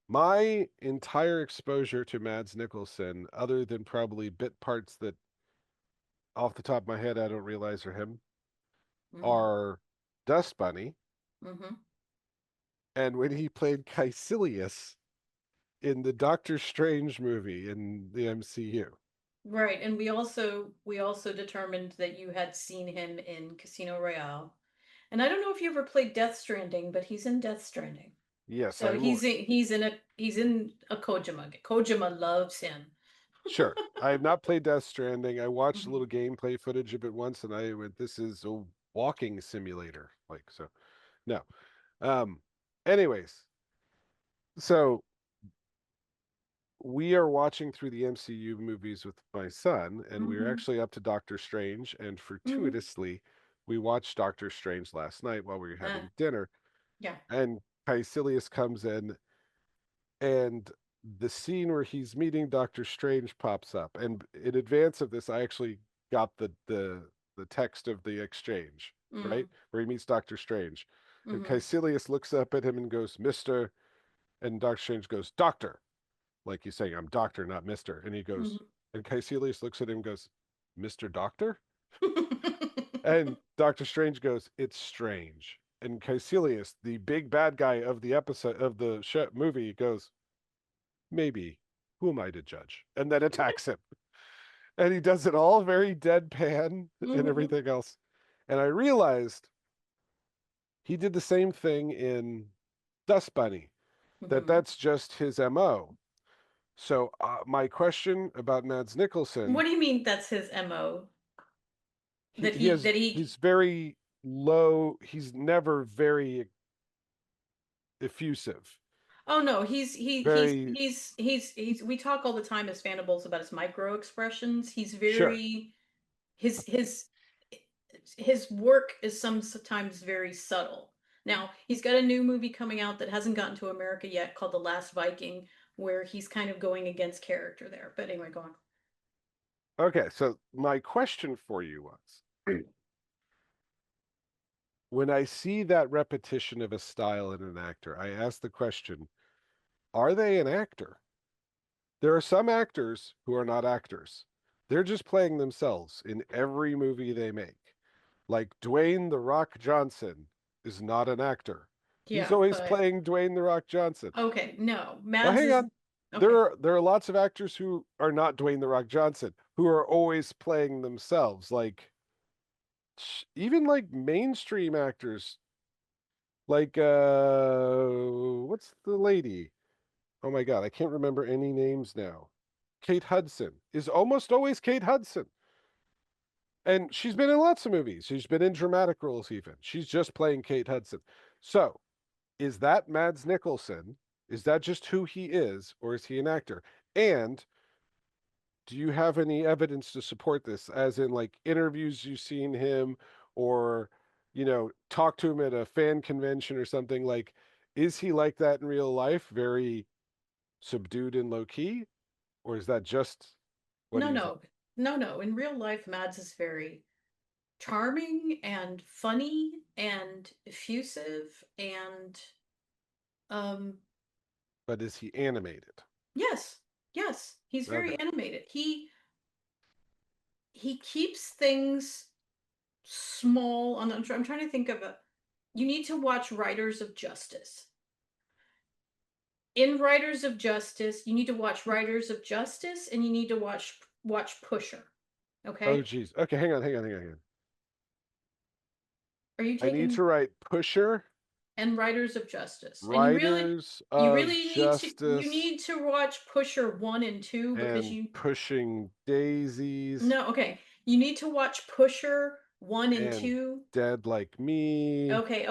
My entire exposure to Mads Nicholson, other than probably bit parts that off the top of my head I don't realize are him, Mm-hmm. are Dust Bunny Mm-hmm. and when he played Caecilius in the Doctor Strange movie in the MCU. Right. And we also determined that you had seen him in Casino Royale. And I don't know if you ever played Death Stranding, but he's in Death Stranding. Yes, So I'm more he's in a Kojima. Kojima loves him. sure. I have not played Death Stranding. I watched a Mhm. little gameplay footage of it once, and I went, "This is a walking simulator." Like so, no. Um. Anyways, so we are watching through the MCU movies with my son, and we are Mhm. actually up to Doctor Strange. And Mhm. fortuitously, we watched Doctor Strange last night while we were Uh, having dinner. yeah. And Caecilius comes in, and the scene where he's meeting Doctor Strange pops up. And in advance of this, I actually got the text of the exchange, right? Mm. Where he meets Doctor Strange. And Mhm. Caecilius looks up at him and goes, Mister. And Doctor Strange goes, Doctor. Like he's saying, I'm Doctor, not Mister. And he goes, Mhm. and Caecilius looks at him and goes, Mr. Doctor? And Doctor Strange goes, It's strange. And Caecilius, the big bad guy of the episode of the movie, goes, Maybe. Who am I to judge? And then attacks him. And he does it all very deadpan and Mhm. everything else. And I realized he did the same thing in Dust Bunny, Mhm. that's just his MO. So, my question about Mads What Nicholson, do you mean that's his MO? he, That he has, that he he's very low, he's never very effusive, Oh no, very, he's we talk all the time as Fanibles about his micro expressions. He's sure. very his his his work is sometimes very subtle. Now, he's got a new movie coming out that hasn't gotten to America yet called The Last Viking, where he's kind of going against character there. But anyway, go on. Okay, so my question for you was when I see that repetition of a style in an actor, I ask the question, are they an actor? There are some actors who are not actors. They're just playing themselves in every movie they make. Like Dwayne The Rock Johnson is not an actor. He's Yeah, always but playing Dwayne The Rock Johnson. okay, no. Well, Mads hang is on. There okay. are there are lots of actors who are not Dwayne The Rock Johnson who are always playing themselves. Like even like mainstream actors like what's the lady? Oh my God, I can't remember any names now. Kate Hudson is almost always Kate Hudson. And she's been in lots of movies. She's been in dramatic roles even. She's just playing Kate Hudson. So, is that Mads Mikkelsen? Is that just who he is, or is he an actor? And do you have any evidence to support this, as in like interviews you've seen him, or talk to him at a fan convention or something? Like, is he like that in real life, very subdued and low key, or is that just what No, he's like? no. No, no. In real life, Mads is very charming and funny and effusive and um But is he animated? yes. Yes, he's Okay. very animated. He keeps things small on I'm trying to think of a you need to watch Riders of Justice. In Riders of Justice, you need to watch Riders of Justice and you need to watch Pusher. Oh, Okay? geez. Okay, hang on. Are you I need taking to write Pusher, and Riders of Justice? And Riders you of really need to you Justice, need to watch Pusher 1 and 2 because and you Pushing Daisies, no, okay. You need to watch Pusher 1 and and 2. Dead Like Me. Okay.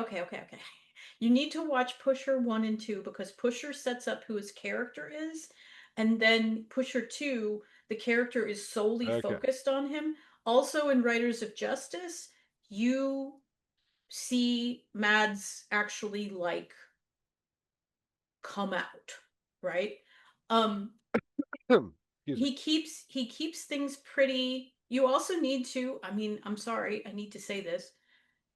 You need to watch Pusher 1 and 2 because Pusher sets up who his character is, and then Pusher 2, the character is solely Okay. focused on him. Also in Riders of Justice, you see Mads actually like come out, right? Um Excuse me. he keeps things pretty. You also need to, I mean, I'm sorry, I need to say this.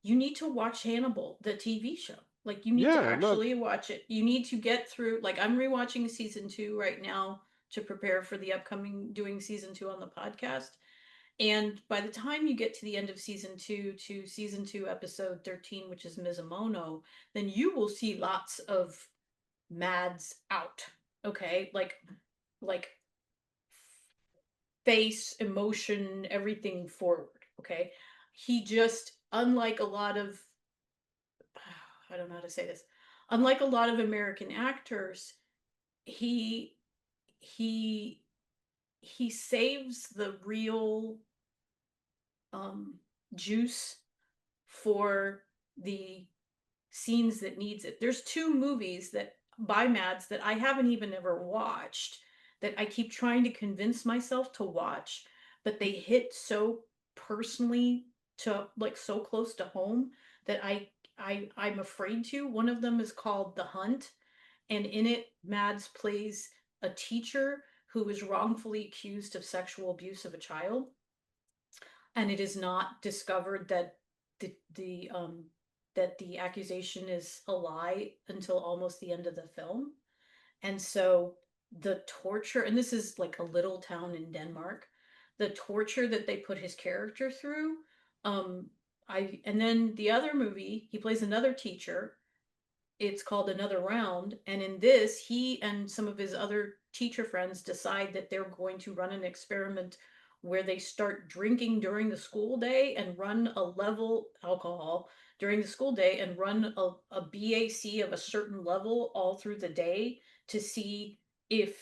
You need to watch Hannibal, the TV show. Like you need to Yeah, no, actually watch it. You need to get through like I'm rewatching season 2 right now to prepare for the upcoming doing season 2 on the podcast. And by the time you get to the end of season 2 to season 2 episode 13, which is Mizumono, then you will see lots of Mads out. Okay? Like face, emotion, everything forward. Okay. He just, unlike a lot of, I don't know how to say this, unlike a lot of American actors, he, he, he saves the real um, juice for the scenes that needs it. There's two movies that by Mads that I haven't even ever watched that I keep trying to convince myself to watch, but they hit so personally to like so close to home that I'm afraid to. One of them is called The Hunt, and in it Mads plays a teacher who is wrongfully accused of sexual abuse of a child, and it is not discovered that the that the accusation is a lie until almost the end of the film. And so the torture, and this is like a little town in Denmark, the torture that they put his character through. um and then the other movie, he plays another teacher. It's called Another Round, and in this he and some of his other teacher friends decide that they're going to run an experiment where they start drinking during the school day and run a level alcohol during the school day and run a BAC of a certain level all through the day to see if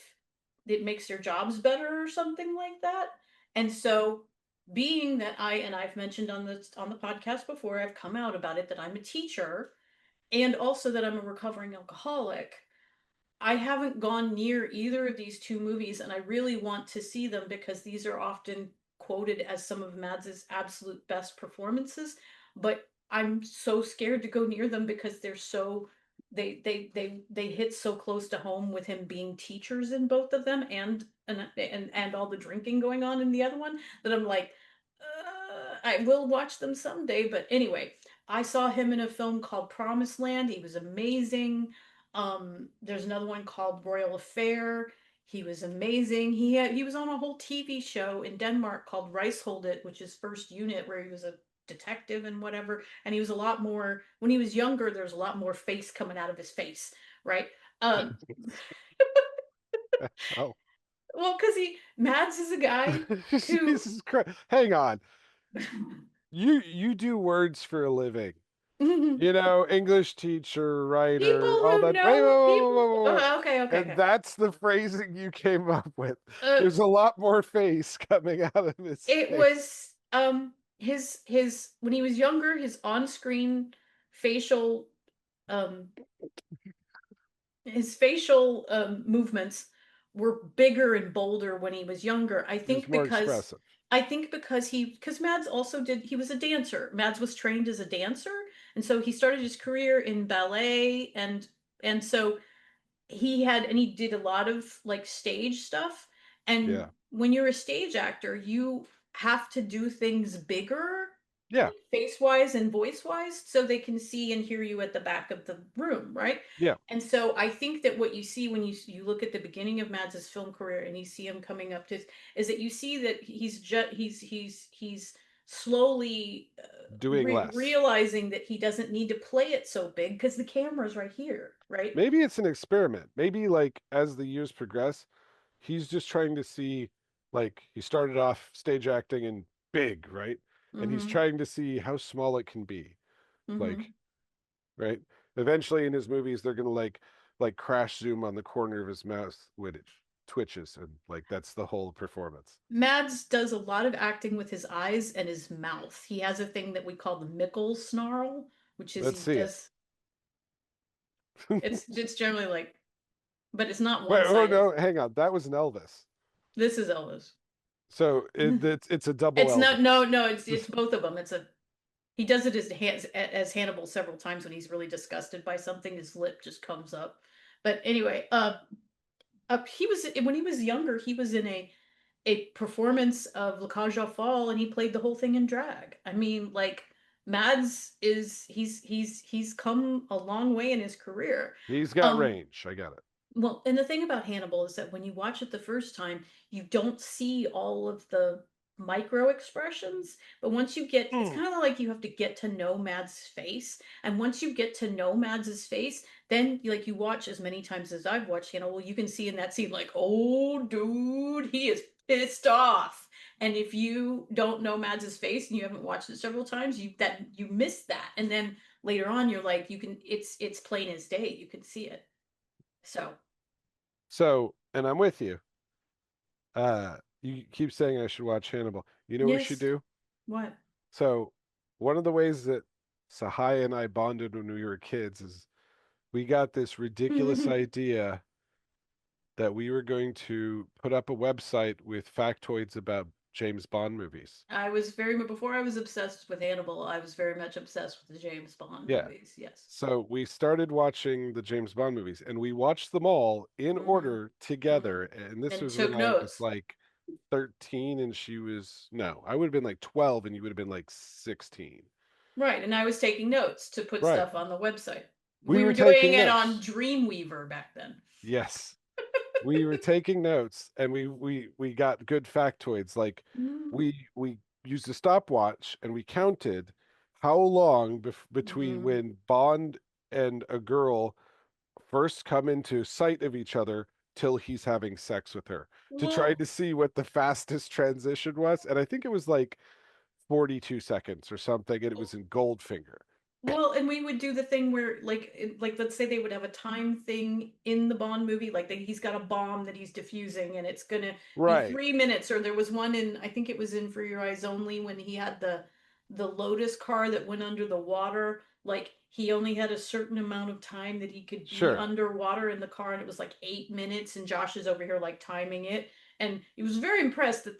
it makes their jobs better or something like that. And so being that I've mentioned on the podcast before, I've come out about it that I'm a teacher and also that I'm a recovering alcoholic. I haven't gone near either of these two movies, and I really want to see them because these are often quoted as some of Mads's absolute best performances. But I'm so scared to go near them because they're so they hit so close to home with him being teachers in both of them and all the drinking going on in the other one that I'm like, I will watch them someday. But anyway, I saw him in a film called Promised Land. He was amazing. There's another one called Royal Affair. He was amazing. He was on a whole TV show in Denmark called Rice Hold It, which is First Unit, where he was a detective and whatever. And he was a lot more when he was younger. There's a lot more face coming out of his face, right? Um, Oh, well, because he Mads is a guy who Jesus Christ! Hang on, you do words for a living. people You know, English teacher, writer, all who that. Wait, whoa, know whoa, people. whoa, whoa, whoa. Okay, okay, And okay. that's the phrasing you came up with. Uh, There's a lot more face coming out of his it face. was his when he was younger, his on-screen facial um his facial movements were bigger and bolder when he was younger. He's more expressive. I think because Mads also did he was a dancer. Mads was trained as a dancer, and so he started his career in ballet and so he did a lot of like stage stuff. And Yeah. when you're a stage actor, you have to do things bigger, Yeah. like face wise and voice wise, so they can see and hear you at the back of the room, right? Yeah. And so I think that what you see when you look at the beginning of Mads's film career and you see him coming up to is that you see that he's slowly Doing less. realizing that he doesn't need to play it so big because the camera's right here, right? Maybe it's an experiment. Maybe like as the years progress, he's just trying to see, like he started off stage acting and big, right? And he's Mm-hmm. trying to see how small it can be. Like, Mm-hmm. right? Eventually in his movies, they're gonna like crash zoom on the corner of his mouth when it twitches, and like that's the whole performance. Mads does a lot of acting with his eyes and his mouth. He has a thing that we call the Mickle snarl, which is Let's he see it. does. It's generally like, but it's not Wait, one oh sided. no, hang on. That was an Elvis. This is Elvis. So it's a double It's not. Elvis. No. It's both of them. It's a. He does it as Hannibal several times when he's really disgusted by something. His lip just comes up. But anyway, he was when he was younger. He was in a performance of La Cage aux Folles, and he played the whole thing in drag. I mean, like Mads is he's come a long way in his career. He's got Um, range. I got it. well, and the thing about Hannibal is that when you watch it the first time, you don't see all of the micro expressions. But once you get, it's Mm. kind of like you have to get to know Mads' face. And once you get to know Mads' face, then like you watch as many times as I've watched Hannibal, you can see in that scene, like, oh, dude, he is pissed off. And if you don't know Mads' face and you haven't watched it several times, you miss that. And then later on, you're like, you can, it's plain as day. You can see it. So. So, and I'm with you. You keep saying I should watch Hannibal. You know what we should Yes. do? What? So, one of the ways that Sahai and I bonded when we were kids is we got this ridiculous idea that we were going to put up a website with factoids about James Bond movies. I was before I was obsessed with Hannibal, I was very much obsessed with the James Bond Yeah. movies. Yes. So we started watching the James Bond movies and we watched them all in Mm-hmm. order Mm-hmm. together. And this And was when took I was notes. like 13 and she was, no, I would have been like 12 and you would have been like 16. Right. And I was taking notes to put Right. stuff on the website. We We were were doing taking it on notes. Dreamweaver back then. Yes. We were taking notes and we got good factoids. Like we used a stopwatch and we counted how long between Mm-hmm. when Bond and a girl first come into sight of each other till he's having sex with her to try Well, to see what the fastest transition was. And I think it was like 42 seconds or something, and it was in Goldfinger. well, and we would do the thing where, like, let's say they would have a time thing in the Bond movie, like he's got a bomb that he's diffusing, and it's gonna be Right. 3 minutes. Or there was one in, I think it was in For Your Eyes Only, when he had the Lotus car that went under the water. Like he only had a certain amount of time that he could be Sure. underwater in the car, and it was like 8 minutes, and Josh is over here like timing it, and he was very impressed that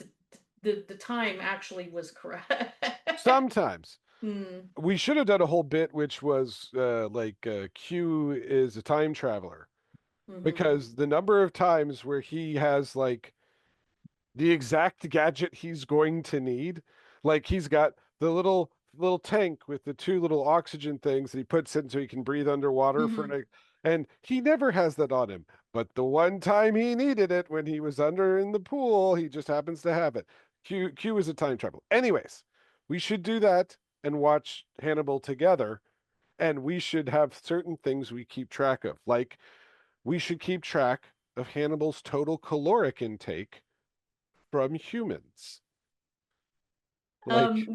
the time actually was correct. Sometimes. Hmm. We should have done a whole bit, which was Q is a time traveler, Mm-hmm. because the number of times where he has like the exact gadget he's going to need. Like he's got the little tank with the two little oxygen things that he puts in so he can breathe underwater for Mm-hmm. an, and he never has that on him. But the one time he needed it when he was under in the pool, he just happens to have it. Q is a time travel. Anyways, we should do that and watch Hannibal together, and we should have certain things we keep track of. Like we should keep track of Hannibal's total caloric intake from humans. Like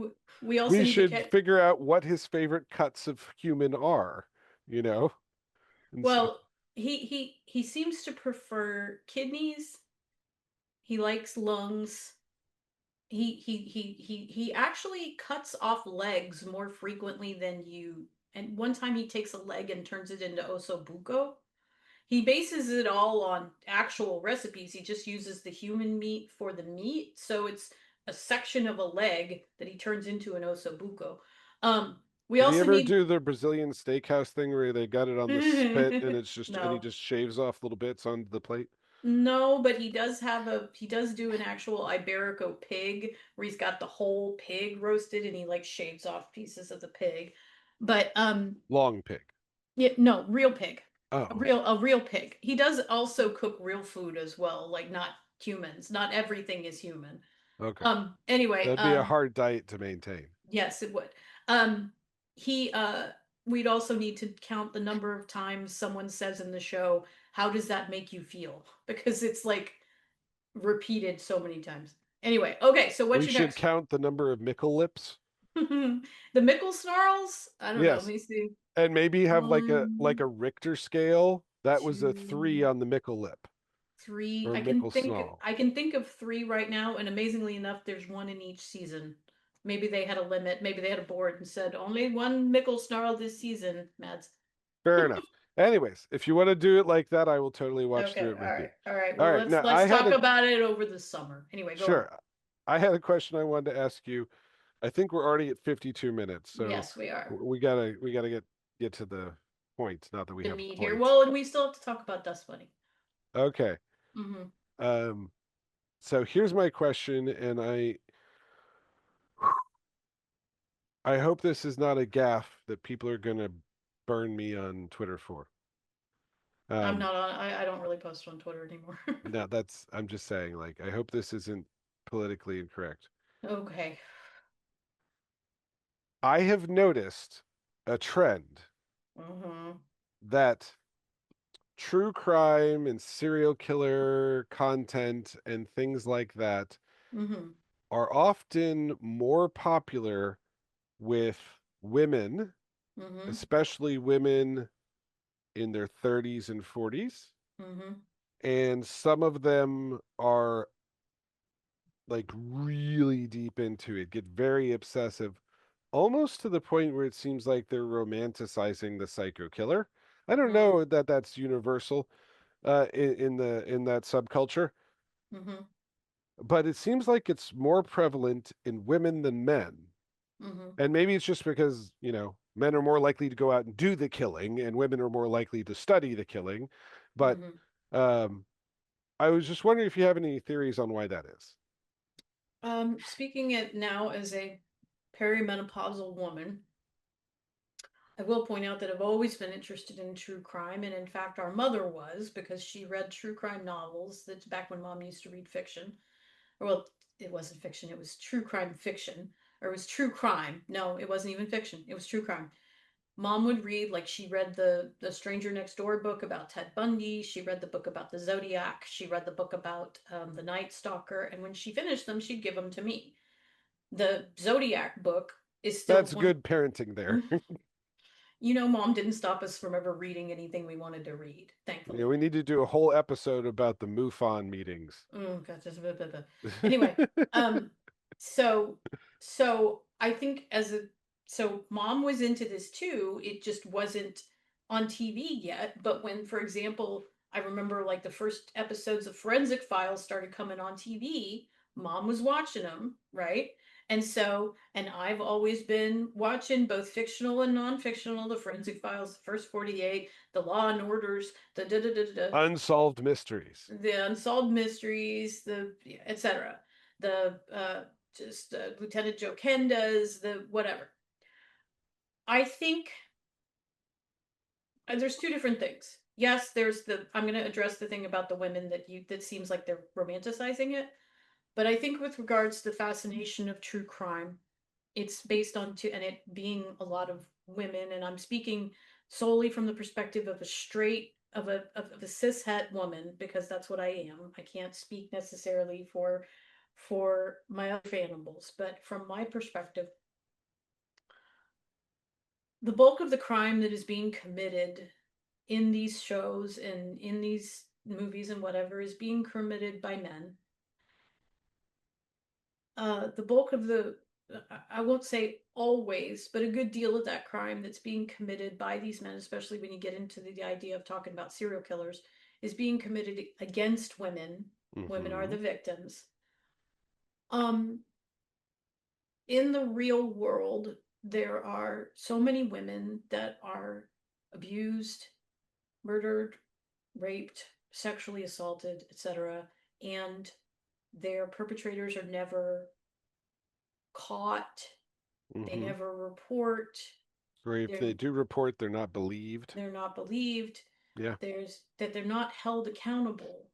We also we need to should catch. figure out what his favorite cuts of human are, you know? And so Well, he seems to prefer kidneys. He likes lungs. He actually cuts off legs more frequently than you. And one time he takes a leg and turns it into osobuco. He bases it all on actual recipes. He just uses the human meat for the meat, so it's a section of a leg that he turns into an osobuco. We did he also ever need do the Brazilian steakhouse thing where they got it on the spit and it's just and he no. just shaves off little bits onto the plate? No, but he does do an actual Iberico pig where he's got the whole pig roasted and he like shaves off pieces of the pig. But Long pig. yeah, no, real pig. Oh, A real pig. He does also cook real food as well, like not humans. Not everything is human. okay. Anyway, That'd be a hard diet to maintain. yes, it would. Um he we'd also need to count the number of times someone says in the show, "How does that make you feel?" Because it's like repeated so many times. Anyway, okay, so We what's your should next count the number of mickle lips. one? The Mickle snarls? I don't know. Let Yes. me see. And maybe have like One, a Richter scale. That was a two, 3 on the mickle lip three. or I can mickle think snarl. I can think of three right now, and amazingly enough, there's one in each season. Maybe they had a limit. Maybe they had a board and said only one Mickle snarl this season, Mads. Fair enough. Anyways, if you want to do it like that, I will totally watch through Okay, it all with you. right, all right. All Well, right. Now, let's talk about it over the summer. Anyway, go on. sure. I had a question I wanted to ask you. I think we're already at 52 minutes, so Yes, we are. we gotta get to the point. Not that we The have a meat here. point. Well, and we still have to talk about Dust Bunny. Okay. Mm-hmm. Um, so here's my question, and I hope this is not a gaffe that people are gonna burn me on Twitter for. I'm Um, not on. I don't really post on Twitter anymore. no, that's I'm just saying, like, I hope this isn't politically incorrect. Okay. I have noticed a trend Mm-hmm. that true crime and serial killer content and things like that Mm-hmm. are often more popular with women, Mm-hmm. especially women in their 30s and 40s. Mm-hmm. And some of them are like really deep into it, get very obsessive, almost to the point where it seems like they're romanticizing the psycho killer. I don't Mm-hmm. know that that's universal in that subculture, Mm-hmm. but it seems like it's more prevalent in women than men. Mm-hmm. And maybe it's just because, men are more likely to go out and do the killing and women are more likely to study the killing. But Mm-hmm. um, I was just wondering if you have any theories on why that is. Speaking it now as a perimenopausal woman, I will point out that I've always been interested in true crime, and in fact, our mother was because she read true crime novels. That's back when mom used to read fiction. Or, well, it wasn't fiction, it was true crime fiction. Or it was true crime. No, it wasn't even fiction, it was true crime. Mom would read, like, she read the Stranger Next Door book about Ted Bundy. She read the book about the Zodiac. She read the book about the Night Stalker. And when she finished them, she'd give them to me. The Zodiac book is still That's one. good parenting there. Mom didn't stop us from ever reading anything we wanted to read, thankfully. We need to do a whole episode about the MUFON meetings. Oh, God, anyway, um, so I think mom was into this too. It just wasn't on TV yet. But when, for example, I remember like the first episodes of Forensic Files started coming on TV, mom was watching them, right? And so, and I've always been watching both fictional and non-fictional, the Forensic Files, the First 48, the Law and Orders, the da da da da da, Unsolved mysteries. the Unsolved Mysteries, the etc. The just Lieutenant Joe Kenda's, the whatever. I think there's two different things. Yes, there's the I'm going to address the thing about the women that seems like they're romanticizing it, but I think with regards to the fascination of true crime, it's based on and it being a lot of women, and I'm speaking solely from the perspective of a straight of a cis het woman because that's what I am. I can't speak necessarily for my other animals, but from my perspective, the bulk of the crime that is being committed in these shows and in these movies and whatever is being committed by men. The bulk of the I won't say always, but a good deal of that crime that's being committed by these men, especially when you get into the idea of talking about serial killers, is being committed against women. Women are Mm-hmm. the victims. Um, in the real world, there are so many women that are abused, murdered, raped, sexually assaulted, etc., and their perpetrators are never caught, they Mm-hmm. never report, Or if they're they do report, they're not believed. they're not believed, Yeah. there's that they're not held accountable.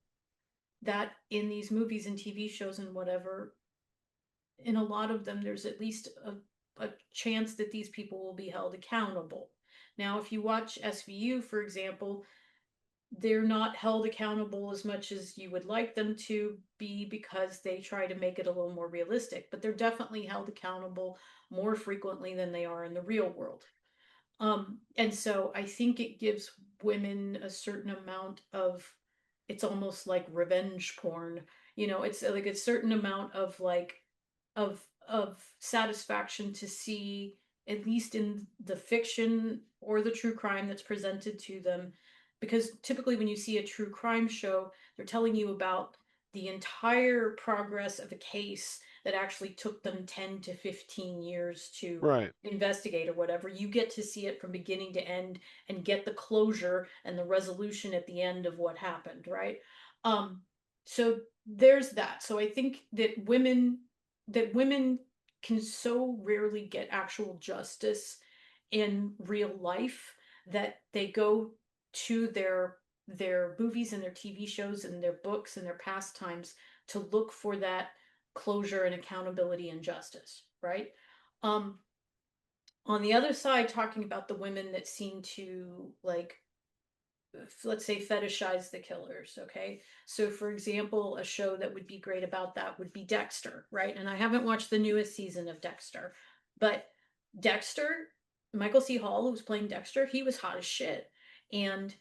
That in these movies and TV shows and whatever, in a lot of them there's at least a chance that these people will be held accountable. Now, if you watch SVU, for example, they're not held accountable as much as you would like them to be because they try to make it a little more realistic, but they're definitely held accountable more frequently than they are in the real world. And so I think it gives women a certain amount of, it's almost like revenge porn. It's like a certain amount of like of satisfaction to see, at least in the fiction or the true crime that's presented to them. Because typically when you see a true crime show, they're telling you about the entire progress of a case that actually took them 10 to 15 years to Right. investigate or whatever. You get to see it from beginning to end and get the closure and the resolution at the end of what happened, right? Um, so there's that. So I think that women can so rarely get actual justice in real life that they go to their movies and their TV shows and their books and their pastimes to look for that closure and accountability and justice, right? Um, on the other side, talking about the women that seem to like, let's say, fetishize the killers. Okay, so for example, a show that would be great about that would be Dexter, right? And I haven't watched the newest season of Dexter, but Dexter, Michael C. Hall, who was playing Dexter, he was hot as shit. And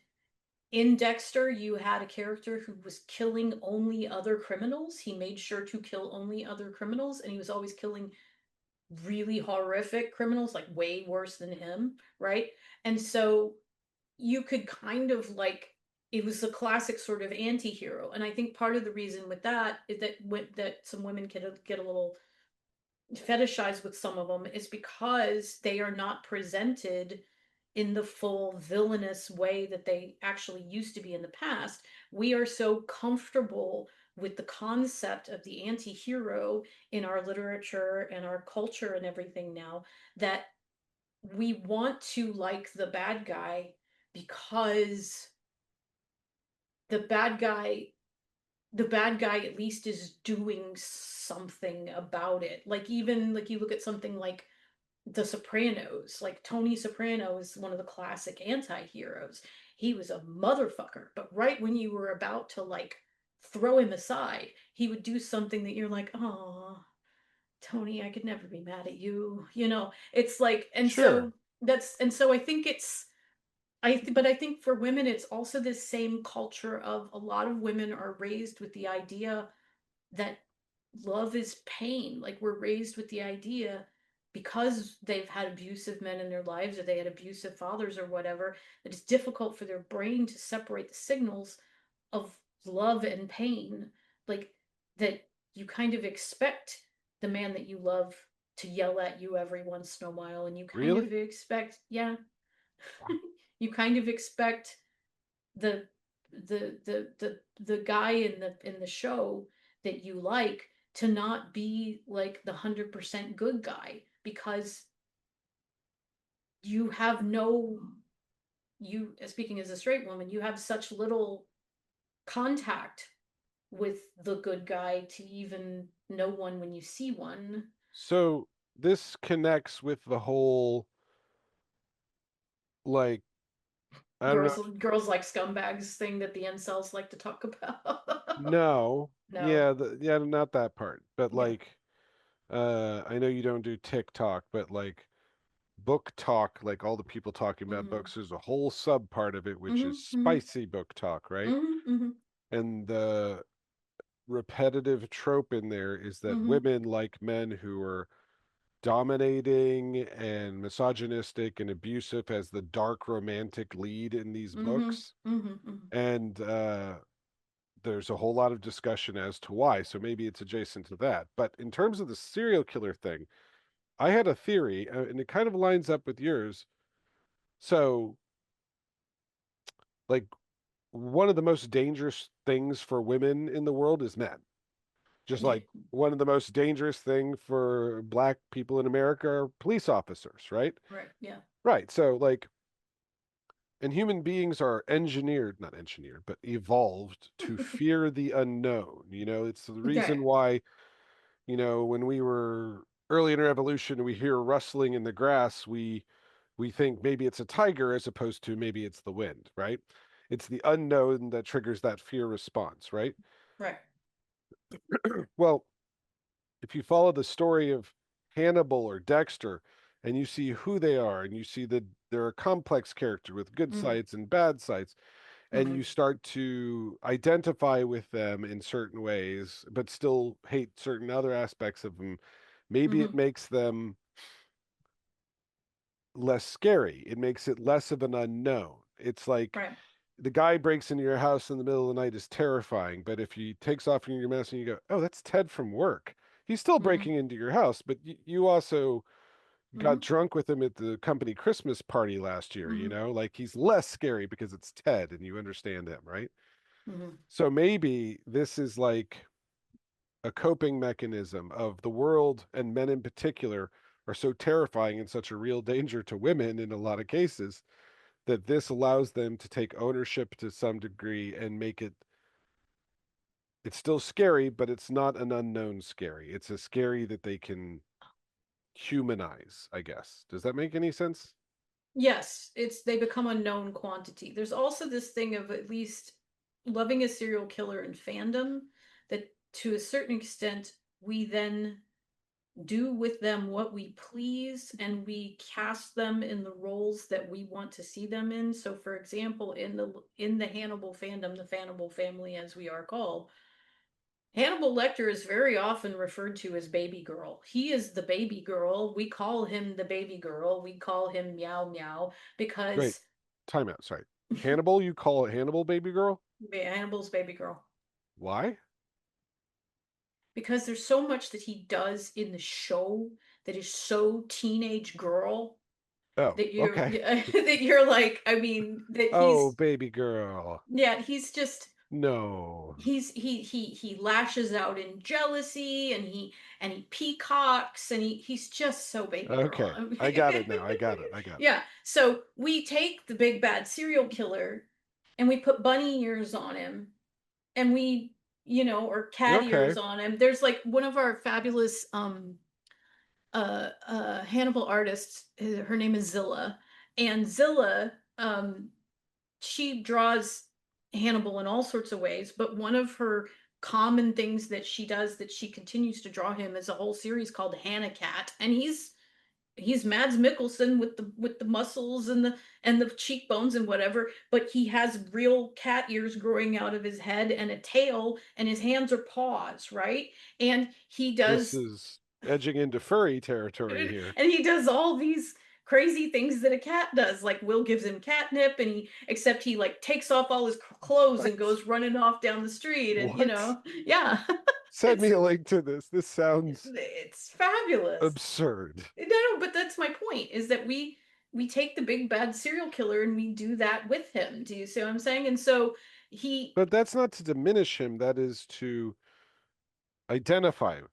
in Dexter, you had a character who was killing only other criminals. He made sure to kill only other criminals, and he was always killing really horrific criminals, like way worse than him, right? And so you could kind of like, it was a classic sort of anti-hero. And I think part of the reason with that is that some women can get a little fetishized with some of them is because they are not presented in the full villainous way that they actually used to be in the past. We are so comfortable with the concept of the anti-hero in our literature and our culture and everything now that we want to like the bad guy because the bad guy the bad guy at least is doing something about it. Like, even like you look at something like The Sopranos, like Tony Soprano is one of the classic anti-heroes. He was a motherfucker, but right when you were about to like throw him aside, he would do something that you're like, "Oh, Tony, I could never be mad at you." It's like, and Sure. so I think but I think for women, it's also this same culture of a lot of women are raised with the idea that love is pain. Like, we're raised with the idea, because they've had abusive men in their lives or they had abusive fathers or whatever, that it's difficult for their brain to separate the signals of love and pain. Like, that you kind of expect the man that you love to yell at you every once in a while, and you kind of Really? expect, yeah, Wow. you kind of expect the the guy in the show that you like to not be like the 100% good guy, because you have no, you, speaking as a straight woman, you have such little contact with the good guy to even know one when you see one. So this connects with the whole, like, I don't know. Girls like scumbags thing that the incels like to talk about. No. No. Yeah, yeah, not that part. But Yeah. like, I know you don't do TikTok, but like book talk, like all the people talking about Mm-hmm. books, there's a whole sub part of it which is Mm-hmm. Mm-hmm. spicy book talk, right? Mm-hmm. Mm-hmm. And the repetitive trope in there is that Mm-hmm. women like men who are dominating and misogynistic and abusive as the dark romantic lead in these Mm-hmm. books. Mm-hmm. And there's a whole lot of discussion as to why. So maybe it's adjacent to that. But in terms of the serial killer thing, I had a theory, and it kind of lines up with yours. So, like, one of the most dangerous things for women in the world is men. Just Yeah. like one of the most dangerous thing for black people in America are police officers, right? Right. Yeah. Right. So, like, and human beings are engineered, not engineered, but evolved to fear the unknown. It's the Yeah. reason why, when we were early in our evolution, we hear rustling in the grass, we think maybe it's a tiger as opposed to maybe it's the wind, right? It's the unknown that triggers that fear response, right? Right. Well, if you follow the story of Hannibal or Dexter and you see who they are and you see that they're a complex character with good Mm-hmm. sides and bad sides, and Mm-hmm. you start to identify with them in certain ways, but still hate certain other aspects of them, maybe it Mm-hmm. makes them less scary. It makes it less of an unknown. It's like Right. the guy breaks into your house in the middle of the night is terrifying, but if he takes off your mask and you go, "Oh, that's Ted from work," he's still Mm-hmm. breaking into your house, but you also got Mm-hmm. drunk with him at the company Christmas party last year. Mm-hmm. Like he's less scary because it's Ted and you understand him, right? Mm-hmm. So maybe this is like a coping mechanism of the world, and men in particular are so terrifying and such a real danger to women in a lot of cases, that this allows them to take ownership to some degree and make it's still scary, but it's not an unknown scary. It's a scary that they can humanize, I guess. Does that make any sense? Yes, it's, they become a known quantity. There's also this thing of at least loving a serial killer in fandom, that to a certain extent we then do with them what we please, and we cast them in the roles that we want to see them in. So for example, in the Hannibal fandom, the Fannibal family as we are called, Hannibal Lecter is very often referred to as baby girl. He is the baby girl. We call him the baby girl. We call him meow meow Wait, because timeout. Sorry. Hannibal, you call it Hannibal, baby girl? Hannibal's baby girl. Why? Because there's so much that he does in the show that is so teenage girl Oh, that you okay. that you're like, I mean, that Oh, he's, baby girl. yeah, he's just, No. he lashes out in jealousy, and he peacocks, and he's just so baby girl. Okay. I mean, I got it now. I got it. I got it. yeah. So we take the big bad serial killer and we put bunny ears on him, and we, or cat Okay. ears on him. There's like one of our fabulous Hannibal artists, her name is Zilla, and Zilla, she draws Hannibal in all sorts of ways, but one of her common things that she does, that she continues to draw him, is a whole series called Hannah Cat, and he's Mads Mikkelsen with the muscles and the cheekbones and whatever, but he has real cat ears growing out of his head and a tail, and his hands are paws, right? And he This does is edging into furry territory here. and he does all these crazy things that a cat does. Like Will gives him catnip, and except he like takes off all his clothes and What? goes running off down the street, and What? yeah. Send It's me a link to this. This sounds it's fabulous. absurd. No, but that's my point, is that we take the big bad serial killer and we do that with him. Do you see what I'm saying? And so he But that's not to diminish him. That is to identify him,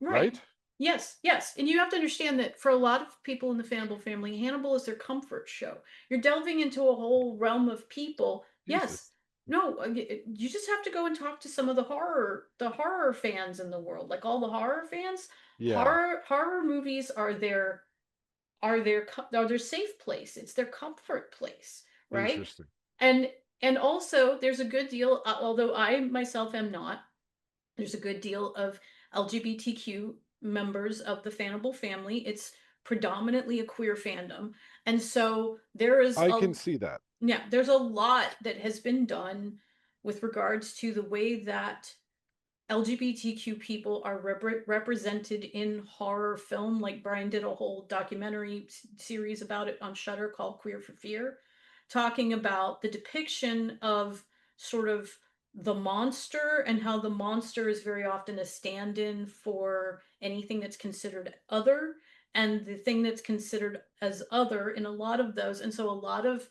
right. right? Yes, yes. And you have to understand that for a lot of people in the Fannibal family, Hannibal is their comfort show. You're delving into a whole realm of people. Jesus. Yes. No, you just have to go and talk to some of the horror fans in the world. Like all the horror fans, Yeah. horror movies are their safe place. It's their comfort place, right? Interesting. And and also there's a good deal, although I myself am not, there's a good deal of LGBTQ members of the Fannibal family. It's predominantly a queer fandom. And so I can see that. there's a lot that has been done with regards to the way that LGBTQ people are represented in horror film. Like Bryan did a whole documentary series about it on Shudder called Queer for Fear, talking about the depiction of sort of the monster and how the monster is very often a stand-in for anything that's considered other, and the thing that's considered as other in a lot of those. And so a lot of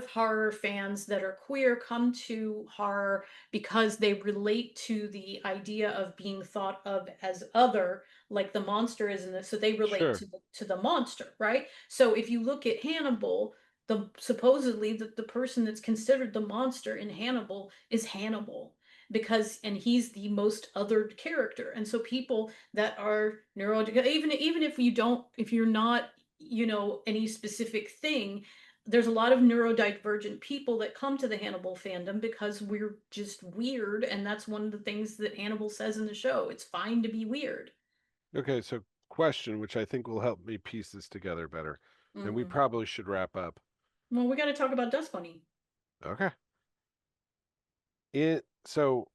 horror fans that are queer come to horror because they relate to the idea of being thought of as other, like the monster is in this. So they relate Sure. to the monster, right? So if you look at Hannibal, the supposedly the person that's considered the monster in Hannibal is Hannibal, because and he's the most othered character. And so people that are even if you don't, if you're not, any specific thing, there's a lot of neurodivergent people that come to the Hannibal fandom because we're just weird, and that's one of the things that Hannibal says in the show. It's fine to be weird. Okay, so question, which I think will help me piece this together better. And we Hmm. probably should wrap up. Well, we got to talk about Dust Bunny. Okay. So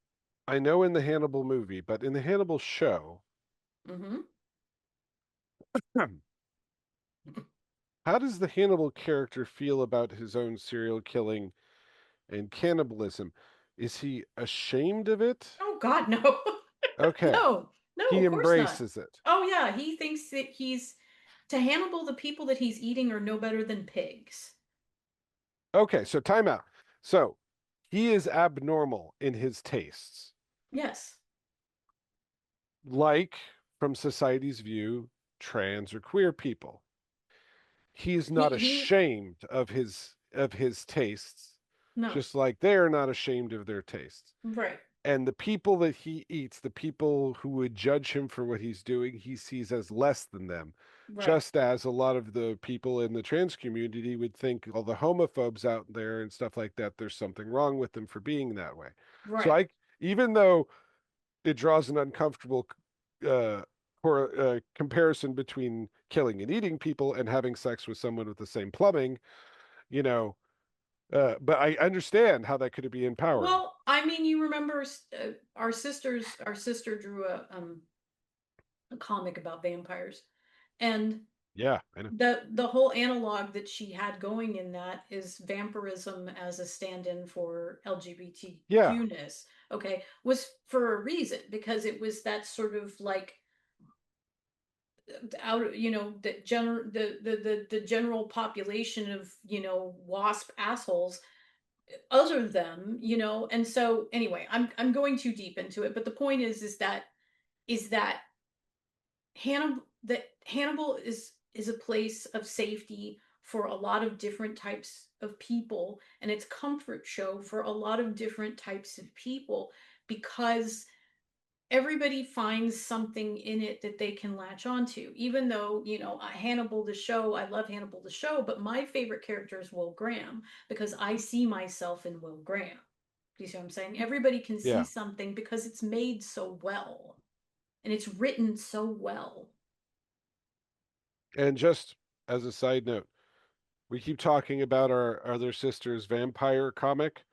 I know in the Hannibal movie, but in the Hannibal show, Hmm. how does the Hannibal character feel about his own serial killing and cannibalism? Is he ashamed of it? Oh God, no, Okay. no, no, He of course not. embraces it. Oh yeah, he thinks that he's to Hannibal. The people that he's eating are no better than pigs. Okay, so time out. So he is abnormal in his tastes, Yes, like from society's view, trans or queer people. He's not he ashamed of his tastes, no, just like they're not ashamed of their tastes. right, And the people that he eats, the people who would judge him for what he's doing, he sees as less than them. right, Just as a lot of the people in the trans community would think all the homophobes out there and stuff like that, there's something wrong with them for being that way. So right. even though it draws an uncomfortable uh, comparison between killing and eating people and having sex with someone with the same plumbing, you know, but I understand how that could be empowering. Well, I mean, you remember our sister drew a comic about vampires, and Yeah, I know. the whole analog that she had going in that is vampirism as a stand-in for Yeah, LGBTQ-ness. Okay, was for a reason, because it was that sort of like out, the general population of wasp assholes other them, and so anyway, I'm going too deep into it, but the point is that Hannibal is a place of safety for a lot of different types of people, and it's comfort show for a lot of different types of people, because everybody finds something in it that they can latch onto. Even though, Hannibal the show, I love Hannibal the show, but my favorite character is Will Graham, because I see myself in Will Graham. Do you see what I'm saying? Everybody can see yeah. something because it's made so well and it's written so well. And just as a side note, we keep talking about our other sister's vampire comic.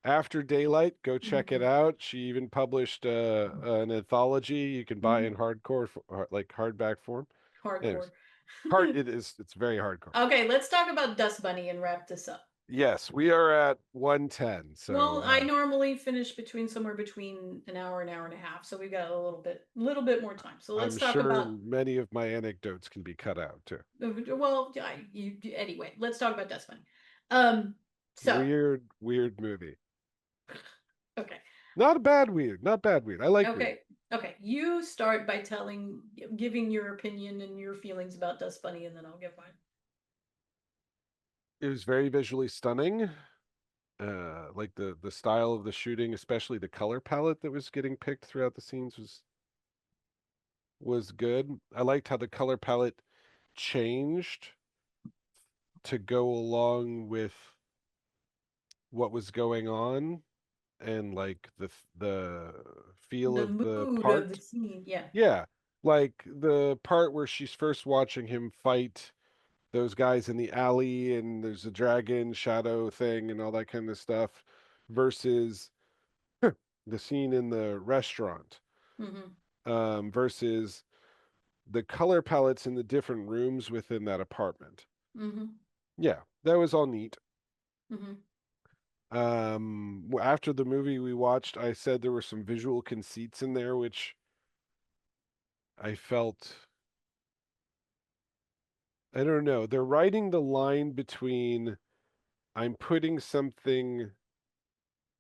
After Daylight, go check it Mhm. out. She even published an anthology you can buy in Mhm. hardcore, like hardback form. Hardcore. Anyways, hard it is. It's very hardcore. Okay, let's talk about Dust Bunny and wrap this up. Yes, we are at 110. So Well, I normally finish between somewhere between an hour and a half, so we've got little bit more time. So let's I'm talk sure about. many of my anecdotes can be cut out too. Well, anyway. Let's talk about Dust Bunny. Um, so Weird, weird movie. okay, Not a bad weird, not bad weird. I like weird. okay, okay. You start by giving your opinion and your feelings about Dust Bunny, and then I'll give mine. It was very visually stunning. Like the style of the shooting, especially the color palette that was getting picked throughout the scenes was good. I liked how the color palette changed to go along with what was going on and like the feel The of the mood of the part. scene, yeah. Yeah, like the part where she's first watching him fight those guys in the alley and there's a dragon shadow thing and all that kind of stuff versus the scene in the restaurant, Mm-hmm. versus the color palettes in the different rooms within that apartment. Mm-hmm. Yeah, that was all neat. Mm-hmm. After the movie we watched, I said there were some visual conceits in there, which I felt, I don't know, they're writing the line between I'm putting something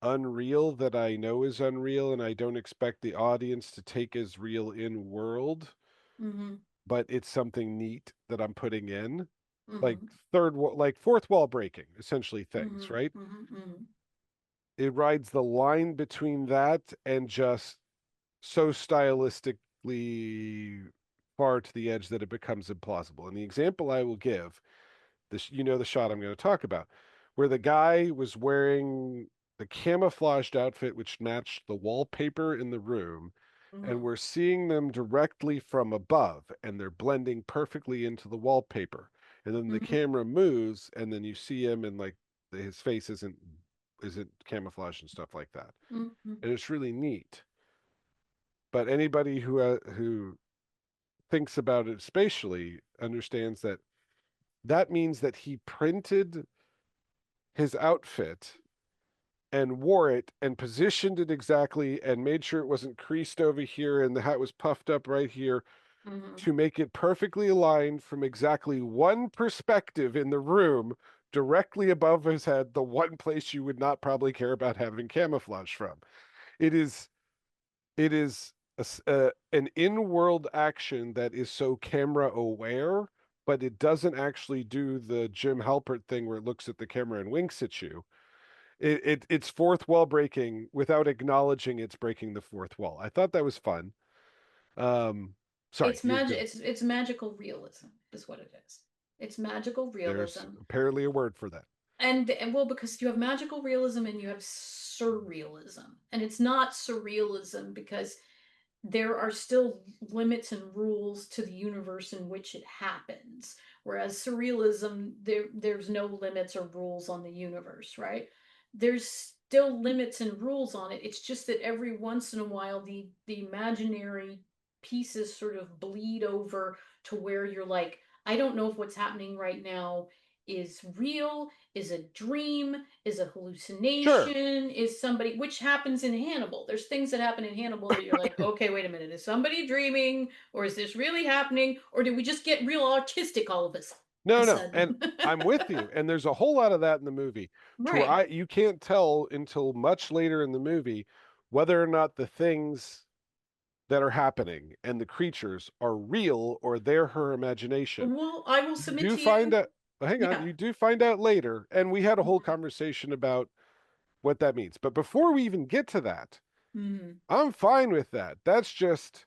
unreal that I know is unreal and I don't expect the audience to take as real in world, Mm-hmm. but it's something neat that I'm putting in. Like Mm-hmm. like fourth wall breaking, essentially things, Mm-hmm. right? Mm-hmm. Mm-hmm. It rides the line between that and just so stylistically far to the edge that it becomes implausible. And the example I will give, this, you know, the shot I'm going to talk about, where the guy was wearing the camouflaged outfit which matched the wallpaper in the room, and Mm-hmm. we're seeing them directly from above, and they're blending perfectly into the wallpaper. And then the Mm-hmm. camera moves, and then you see him, and like his face isn't camouflaged and stuff like that. Mm-hmm. And it's really neat. But anybody who thinks about it spatially understands that that means that he printed his outfit and wore it and positioned it exactly and made sure it wasn't creased over here and the hat was puffed up right here Mm-hmm. to make it perfectly aligned from exactly one perspective in the room directly above his head, the one place you would not probably care about having camouflage from. It is an in-world action that is so camera aware, but it doesn't actually do the Jim Halpert thing where it looks at the camera and winks at you. It's fourth wall breaking without acknowledging it's breaking the fourth wall. I thought that was fun. Um, Sorry, It's you magic. go. It's magical realism, is what it is. It's magical There's realism, apparently a word for that. and well, because you have magical realism and you have surrealism, and it's not surrealism because there are still limits and rules to the universe in which it happens. Whereas surrealism, there's no limits or rules on the universe, right? There's still limits and rules on it. It's just that every once in a while the imaginary pieces sort of bleed over to where you're like, I don't know if what's happening right now is real, is a dream, is a Sure. hallucination, is somebody, which happens in Hannibal. There's things that happen in Hannibal that you're like, okay, wait a minute, is somebody dreaming, or is this really happening, or did we just get real artistic all of a No, no, and sudden? I'm with you. And there's a whole lot of that in the movie to where Right. I you can't tell until much later in the movie whether or not the things that are happening and the creatures are real or they're her imagination. Well, I will You submit do to find you. out, hang on, Yeah. you do find out later, and we had a whole Mm-hmm. conversation about what that means. But before we even get to that, Mm-hmm. I'm fine with that. That's just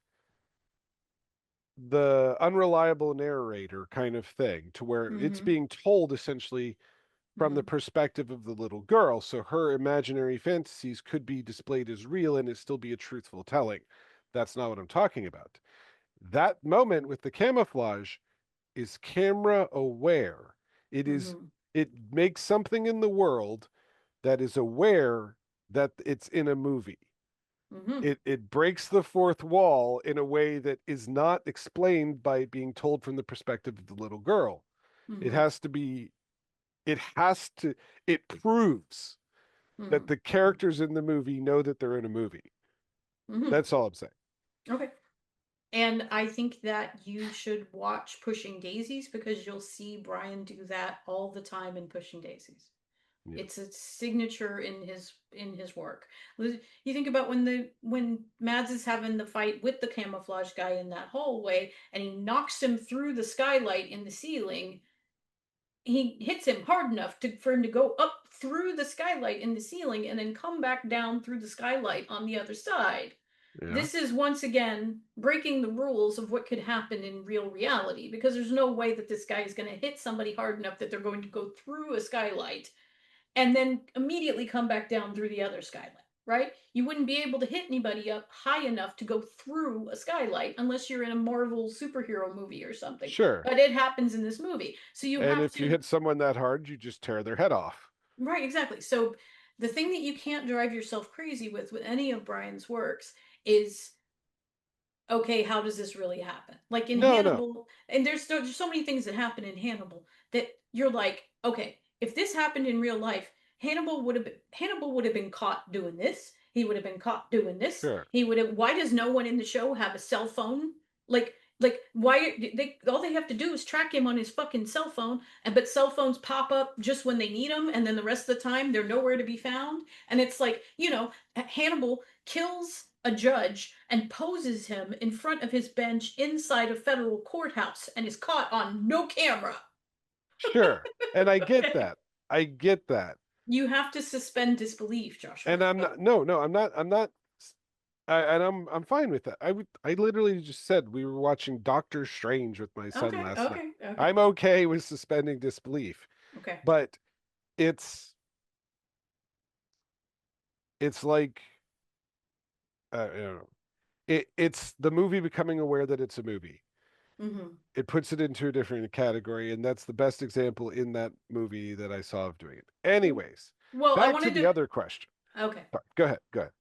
the unreliable narrator kind of thing, to where it's Mm-hmm. being told essentially from the perspective of the little girl. So her imaginary fantasies could be displayed as real and it still be a truthful telling. That's not what I'm talking about. That moment with the camouflage is camera aware. It is Mm-hmm. it makes something in the world that is aware that it's in a movie. Mm-hmm. It breaks the fourth wall in a way that is not explained by being told from the perspective of the little girl. It Mm-hmm. has to be has to, it proves that Hmm. the characters in the movie know that they're in a movie. Hmm. That's all I'm saying. Okay. And I think that you should watch Pushing Daisies because you'll see Bryan do that all the time in Pushing Daisies. Yeah. It's a signature in his work. You think about when Mads is having the fight with the camouflage guy in that hallway, and he knocks him through the skylight in the ceiling. He hits him hard enough for him to go up through the skylight in the ceiling and then come back down through the skylight on the other side. Yeah. This is once again breaking the rules of what could happen in real reality because there's no way that this guy is going to hit somebody hard enough that they're going to go through a skylight and then immediately come back down through the other skylight, right? You wouldn't be able to hit anybody up high enough to go through a skylight unless you're in a Marvel superhero movie or something. Sure. But it happens in this movie. So you And have if you to, hit someone that hard, you just tear their head off. right, exactly. So the thing that you can't drive yourself crazy with any of Bryan's works is okay, how does this really happen? Like in No, no. Hannibal, and there's so many things that happen in Hannibal that you're like, okay, if this happened in real life, Hannibal would have been caught doing this. He would have been caught doing this. Sure. He would have. Why does no one in the show have a cell phone? Like why they all they have to do is track him on his fucking cell phone, and but cell phones pop up just when they need them, and then the rest of the time they're nowhere to be found. And it's like Hannibal kills a judge and poses him in front of his bench inside a federal courthouse and is caught on no camera. Sure. And I get that. I get that. You have to suspend disbelief, Joshua. And I'm not, no, no, I'm not, and I'm fine with that. I literally just said we were watching Doctor Strange with my son Okay, last night. okay, okay, I'm okay with suspending disbelief, okay. but it's, it's like, I don't know. It's the movie becoming aware that it's a movie. Hmm. It puts it into a different category, and that's the best example in that movie that I saw of doing it. Anyways, Well, I back to wanted the to. other question. Okay, Sorry, go ahead. Go ahead.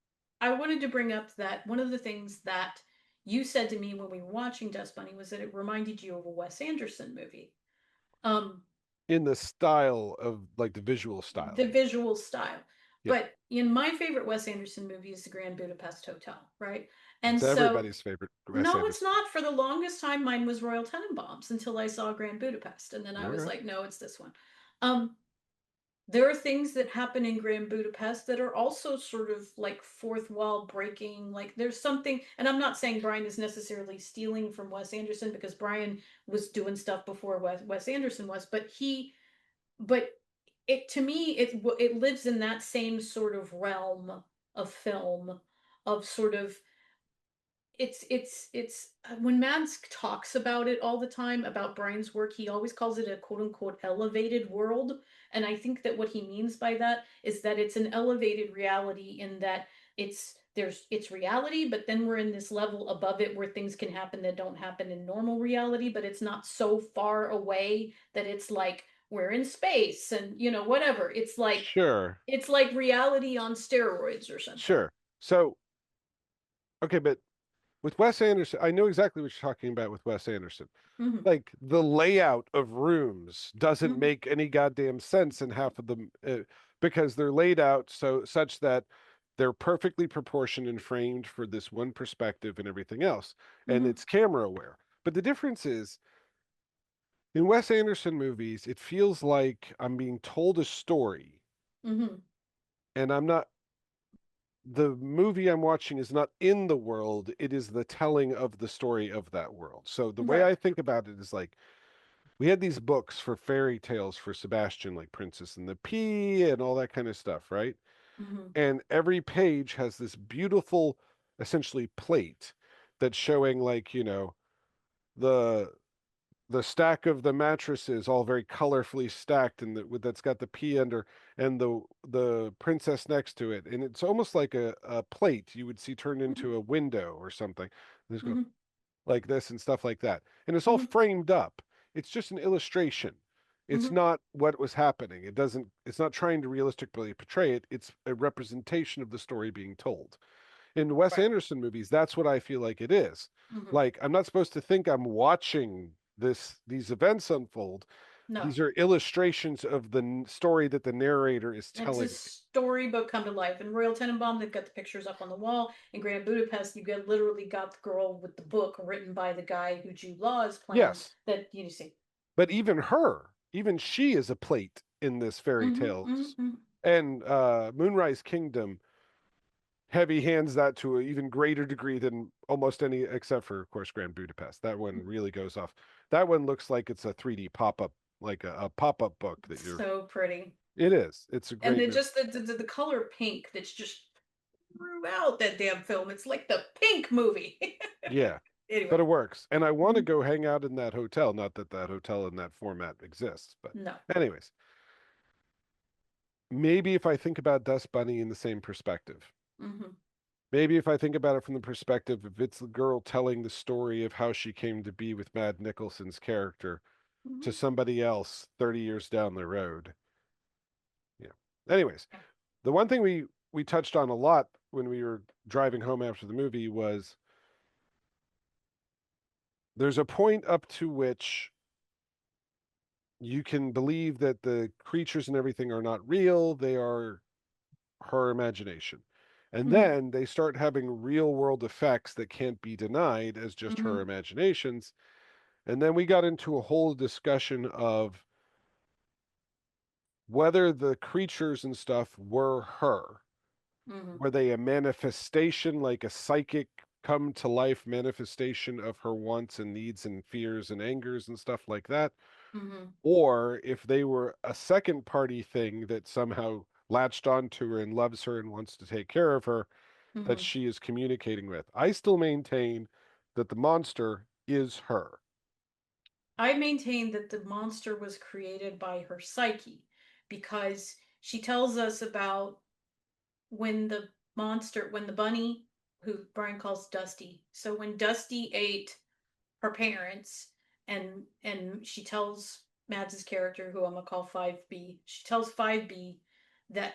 I wanted to bring up that one of the things that you said to me when we were watching Dust Bunny was that it reminded you of a Wes Anderson movie. Um, In the style of like the visual style, the you mean? visual style. Yeah, But in my favorite Wes Anderson movie is the Grand Budapest Hotel, right? And it's so, everybody's favorite Wes no, it's Anderson. not. For the longest time, mine was Royal Tenenbaums until I saw Grand Budapest, and then I was Okay. like, no, it's this one. Um, there are things that happen in Grand Budapest that are also sort of like fourth wall breaking. Like there's something, and I'm not saying Bryan is necessarily stealing from Wes Anderson because Bryan was doing stuff before Wes Anderson was, but it to me it lives in that same sort of realm of film of sort of it's when Mads talks about it all the time about Bryan's work, he always calls it a quote unquote elevated world. And I think that what he means by that is that it's an elevated reality in that it's reality, but then we're in this level above it where things can happen that don't happen in normal reality, but it's not so far away that it's like we're in space and whatever. Sure, It's like reality on steroids or something. sure. So, okay, but with Wes Anderson, I know exactly what you're talking about with Wes Anderson. Hmm. Like the layout of rooms doesn't Hmm. make any goddamn sense in half of them because they're laid out so such that they're perfectly proportioned and framed for this one perspective and everything else, and Hmm. it's camera aware. But the difference is in Wes Anderson movies, it feels like I'm being told a story, Hmm. and I'm not. The movie I'm watching is not in the world; it is the telling of the story of that world. So the way Right. I think about it is like we had these books for fairy tales for Sebastian, like Princess and the Pea and all that kind of stuff, right? Hmm. And every page has this beautiful, essentially plate that's showing like, the the stack of the mattresses all very colorfully stacked and that's got the pea under and the princess next to it. And it's almost like a plate you would see turned Hmm. into a window or something. There's go Hmm. like this and stuff like that. And it's all Hmm. framed up. It's just an illustration. It's Hmm. not what was happening. It's not trying to realistically portray it. It's a representation of the story being told. In Wes Right. Anderson movies, that's what I feel like it is. Hmm. Like I'm not supposed to think I'm watching these events unfold. No. These are illustrations of the story that the narrator is It's a telling me. storybook come to life. In Royal Tenenbaum, they've got the pictures up on the wall. In Grand Budapest, you get literally got the girl with the book written by the guy who Jude Law is playing. Yes, That you see. but even she is a plate in this fairy Mm-hmm, tale. mm-hmm. And Moonrise Kingdom heavy hands that to an even greater degree than almost any, except for, of course, Grand Budapest. That one really goes off. That one looks like it's a 3D pop up, like a pop up book that you're. So pretty. It is. It's a And great. then just the color pink that's just throughout that damn film. It's like the Pink movie. Yeah, but Anyway. it works. And I want to Mhm. go hang out in that hotel. Not that that hotel in that format exists, but No. anyways, maybe if I think about Dust Bunny in the same perspective. Mm-hmm. Maybe if I think about it from the perspective of it's the girl telling the story of how she came to be with Mad Nicholson's character to Mm-hmm. somebody else 30 years down the road. Yeah. Anyways, Yeah. the one thing we touched on a lot when we were driving home after the movie was there's a point up to which you can believe that the creatures and everything are not real, they are her imagination. And Mm-hmm. then they start having real world effects that can't be denied as just Mm-hmm. her imaginations. And then we got into a whole discussion of whether the creatures and stuff were her. Mm-hmm. Were they a manifestation, like a psychic come to life manifestation of her wants and needs and fears and angers and stuff like that? Mm-hmm. Or if they were a second party thing that somehow latched onto her and loves her and wants to take care of her, that Mm-hmm. she is communicating with. I still maintain that the monster is her. I maintain that the monster was created by her psyche because she tells us about when the bunny, who Brian calls Dusty, so when Dusty ate her parents, and she tells Mads's character, who I'm gonna call 5B, she tells 5B that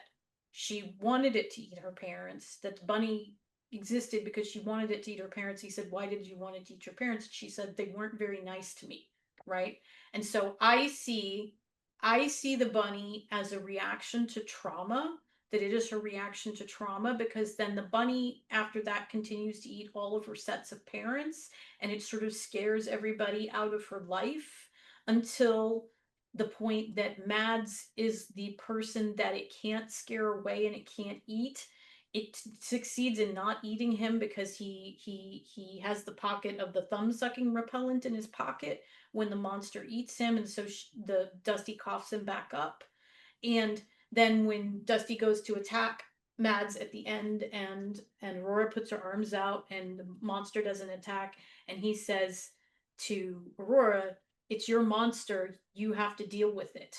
she wanted it to eat her parents, that the bunny existed because she wanted it to eat her parents. He said, "Why did you want it to eat your parents?" She said, "They weren't very nice to me." Right? And so I see the bunny as a reaction to trauma, that it is her reaction to trauma, because then the bunny after that continues to eat all of her sets of parents, and it sort of scares everybody out of her life until the point that Mads is the person that it can't scare away and it can't eat. It succeeds in not eating him because he has the pocket of the thumb sucking repellent in his pocket when the monster eats him, and so the Dusty coughs him back up. And then when Dusty goes to attack Mads at the end, and Aurora puts her arms out and the monster doesn't attack, and he says to Aurora, "It's your monster, you have to deal with it."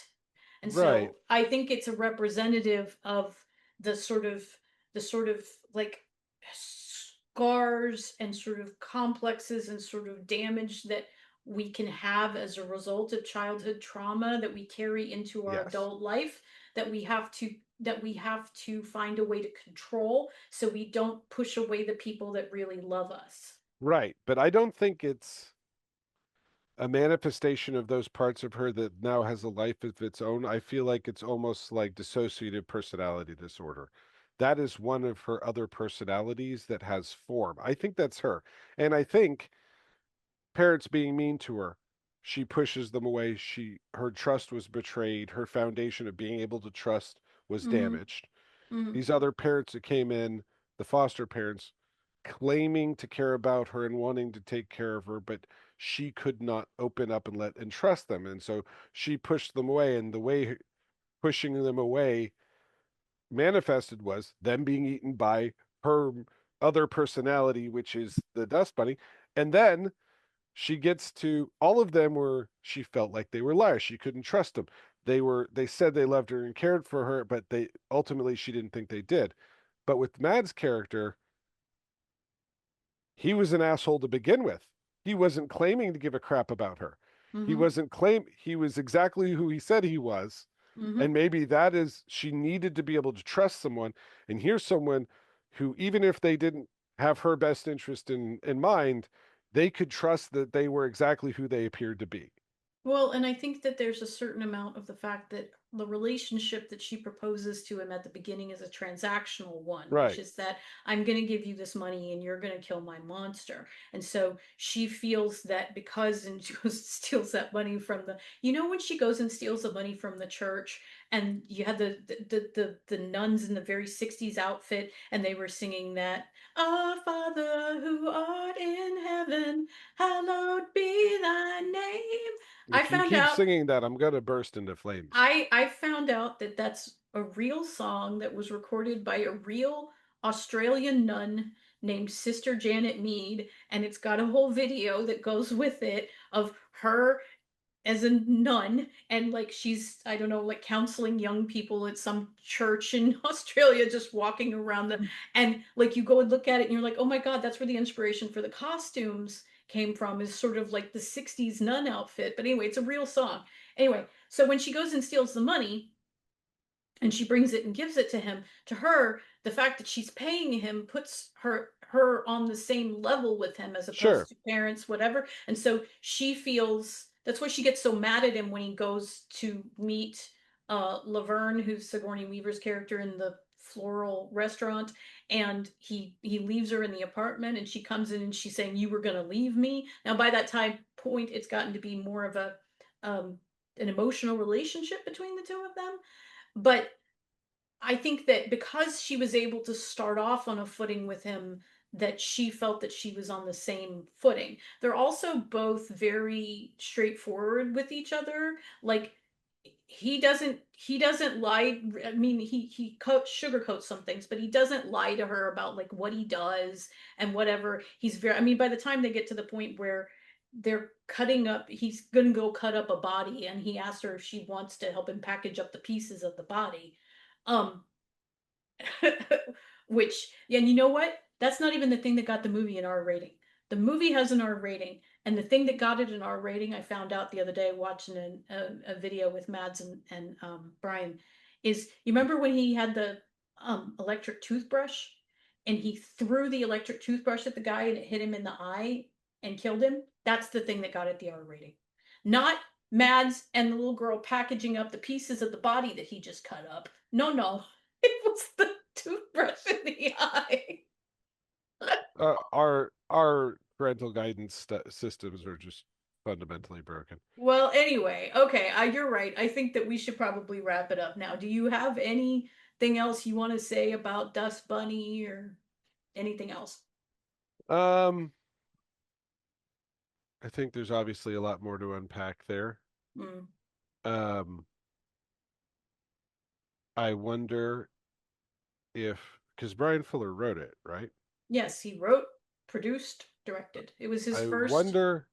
And Right, so I think it's a representative of the sort of the sort of like scars and sort of complexes and sort of damage that we can have as a result of childhood trauma that we carry into our yes. adult life, that we have to find a way to control so we don't push away the people that really love us. Right, but I don't think it's a manifestation of those parts of her that now has a life of its own. I feel like it's almost like dissociative personality disorder. That is one of her other personalities that has form. I think that's her. And I think parents being mean to her, she pushes them away. Her trust was betrayed. Her foundation of being able to trust was Mm-hmm. damaged. Mm-hmm. These other parents that came in, the foster parents, claiming to care about her and wanting to take care of her, but she could not open up and let and trust them. And so she pushed them away. And the way pushing them away manifested was them being eaten by her other personality, which is the dust bunny. And then she gets to all of them were she felt like they were liars. She couldn't trust them. They said they loved her and cared for her, but they ultimately she didn't think they did. But with Mad's character, he was an asshole to begin with. He wasn't claiming to give a crap about her. Mm-hmm. He was exactly who he said he was. Mm-hmm. And maybe that is she needed to be able to trust someone. And here's someone who, even if they didn't have her best interest in mind, they could trust that they were exactly who they appeared to be. Well, and I think that there's a certain amount of the fact that the relationship that she proposes to him at the beginning is a transactional one, which Right. is that I'm going to give you this money and you're going to kill my monster. And so she feels that because, and she goes and steals that money from the, when she goes and steals the money from the church, and you had the nuns in the very 60s outfit, and they were singing that, Our Father who art in heaven, hallowed be thy name. I If you found keep out singing that, I'm gonna burst into flames. I found out that that's a real song that was recorded by a real Australian nun named Sister Janet Mead, and it's got a whole video that goes with it of her as a nun, and like she's, I don't know, like counseling young people at some church in Australia, just walking around the, and like you go and look at it and you're like, oh my god, that's where the inspiration for the costumes came from, is sort of like the 60s nun outfit. But anyway, it's a real song. Anyway, so when she goes and steals the money and she brings it and gives it to him, to her the fact that she's paying him puts her on the same level with him, as Sure. opposed to parents, whatever. And so she feels, that's why she gets so mad at him when he goes to meet Laverne, who's Sigourney Weaver's character, in the floral restaurant, and he leaves her in the apartment, and she comes in and she's saying, you were going to leave me. Now by that time point, it's gotten to be more of a an emotional relationship between the two of them. But I think that because she was able to start off on a footing with him, that she felt that she was on the same footing. They're also both very straightforward with each other. Like he doesn't lie. I mean, sugarcoats some things, but he doesn't lie to her about like what he does and whatever. He's very, I mean, by the time they get to the point where they're cutting up, he's gonna go cut up a body, and he asks her if she wants to help him package up the pieces of the body. um which, yeah, and you know what, that's not even the thing that got the movie an R rating. The movie has an R rating, and the thing that got it an R rating, I found out the other day watching a video with Mads and Brian, is, you remember when he had the electric toothbrush, and he threw the electric toothbrush at the guy and it hit him in the eye and killed him? That's the thing that got it the R rating, not Mads and the little girl packaging up the pieces of the body that he just cut up. No, no, it was the toothbrush in the eye. Our parental guidance systems are just fundamentally broken. Well, anyway, okay, you're right. I think that we should probably wrap it up now. Do you have anything else you want to say about Dust Bunny or anything else? Um, I think there's obviously a lot more to unpack there. Mm. Um, I wonder if because Bryan Fuller wrote it, right? Yes, he wrote, produced, directed. It was his I first wonder.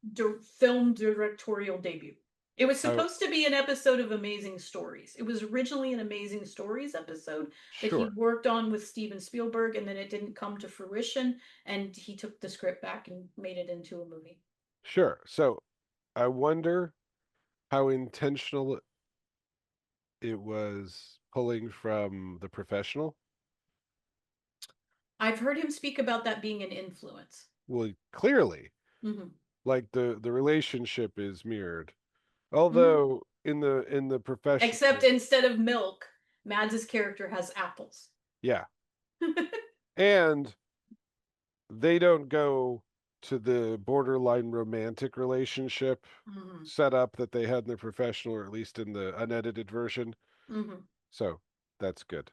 film directorial debut. It was I supposed to be an episode of Amazing Stories. It was originally an Amazing Stories episode that he Sure, worked on with Steven Spielberg, and then it didn't come to fruition, and he took the script back and made it into a movie. sure. So I wonder how intentional it was pulling from The Professional. I've heard him speak about that being an influence. Well, clearly, Hmm. like the relationship is mirrored. Hmm. Although in the Except Professional, instead of milk, Mads' character has apples. yeah, and they don't go to the borderline romantic relationship Hmm. setup that they had in The Professional, or at least in the unedited version. Hmm. So that's good.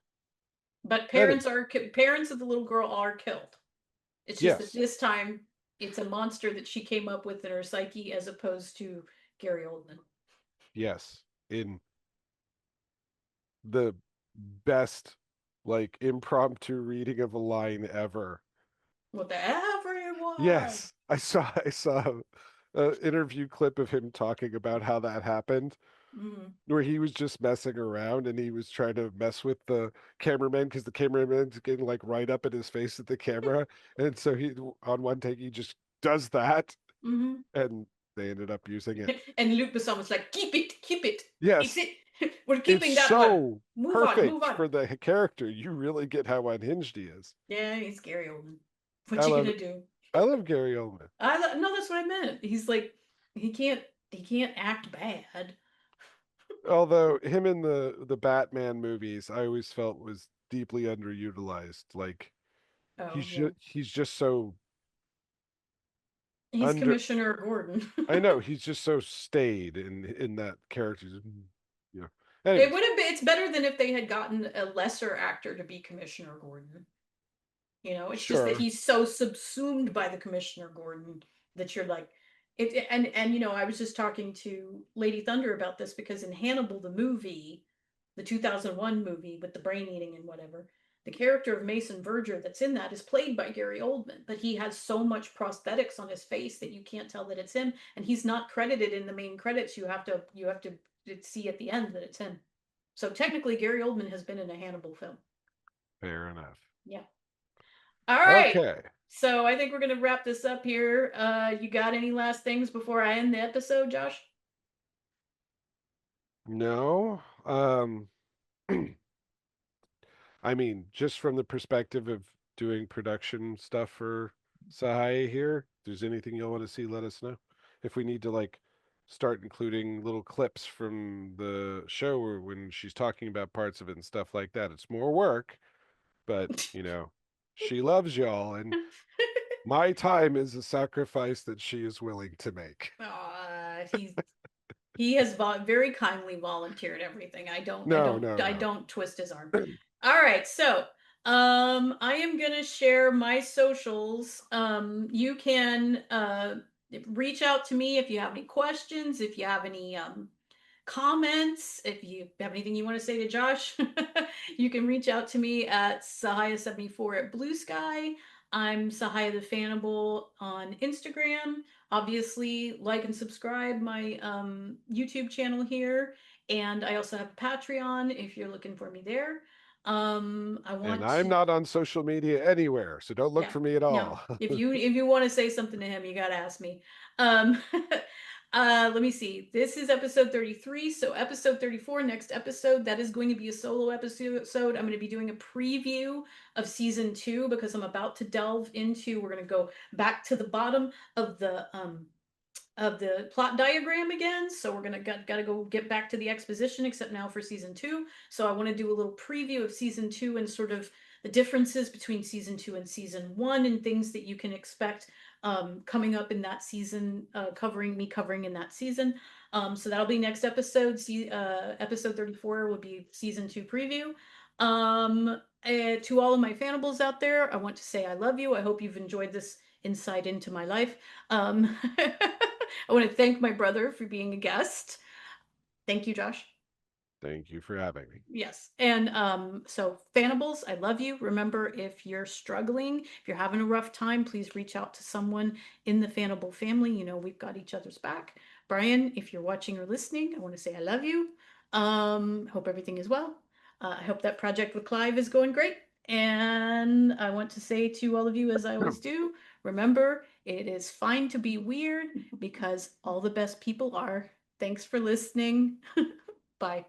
But Anyway, parents of the little girl are killed. It's just that yes, this time it's a monster that she came up with in her psyche, as opposed to Gary Oldman. yes, in the best like impromptu reading of a line ever. With the everyone. Yes, I saw an interview clip of him talking about how that happened, Mm-hmm. where he was just messing around and he was trying to mess with the cameraman because the cameraman's getting like right up in his face at the camera, and so he on one take he just does that, Mm-hmm. and they ended up using it. And Luc Besson was like, keep it. It's Yes, it. We're it's keeping that one. so Move on, move perfect on. for the character. You really get how unhinged he is. Yeah, he's Gary Oldman. I What you love gonna do? I love Gary Oldman. No, that's what I meant. He's like, he can't. He can't act bad. Although him in the Batman movies, I always felt was deeply underutilized. Like Oh yeah, he's just so he's under. Commissioner Gordon. I know he's just so staid in that character. You know. It Anyways, would have been. It's better than if they had gotten a lesser actor to be Commissioner Gordon. It's just that sure. he's so subsumed by the Commissioner Gordon that you're like it. And I was just talking to Lady Thunder about this because in Hannibal the movie, the 2001 movie with the brain eating and whatever, the character of Mason Verger that's in that is played by Gary Oldman, but he has so much prosthetics on his face that you can't tell that it's him, and he's not credited in the main credits. You have to see at the end that it's him. So technically, Gary Oldman has been in a Hannibal film. Fair enough. Yeah. All right. Okay. So I think we're gonna wrap this up here. You got any last things before I end the episode, Josh? No. I mean, just from the perspective of doing production stuff for Sahaya here, if there's anything you'll want to see, let us know. If we need to like start including little clips from the show or when she's talking about parts of it and stuff like that, it's more work, but she loves y'all and my time is a sacrifice that she is willing to make. He has very kindly volunteered everything. I don't I No, don't no, I no. don't twist his arm. All right, so I am gonna share my socials. You can reach out to me if you have any questions, if you have any comments. If you have anything you want to say to Josh, you can reach out to me at Sahaya74 at Blue Sky. I'm Sahaya the Fannibal on Instagram. Obviously, like and subscribe my YouTube channel here. And I also have a Patreon if you're looking for me there. I And want I'm to, not on social media anywhere, so don't look yeah, for me at no. all. If you want to say something to him, you gotta ask me. Um, let me see. This is episode 33. So episode 34, next episode, that is going to be a solo episode. I'm going to be doing a preview of season 2 because I'm about to delve into. We're going to go back to the bottom of the plot diagram again. So we're gonna gotta go get back to the exposition, except now for season 2. So I want to do a little preview of season 2 and sort of the differences between season 2 and season 1 and things that you can expect coming up in that season, covering in that season. So that'll be next episode. Episode 34 will be season 2 preview. To all of my Fannibals out there, I want to say I love you. I hope you've enjoyed this insight into my life. I want to thank my brother for being a guest. Thank you, Josh. Thank you for having me. Yes. And so Fannibals, I love you. Remember, if you're struggling, if you're having a rough time, please reach out to someone in the Fannibal family. We've got each other's back. Brian, if you're watching or listening, I want to say I love you. Hope everything is well. I hope that project with Clive is going great. And I want to say to all of you, as I always do, remember, it is fine to be weird because all the best people are. Thanks for listening. Bye.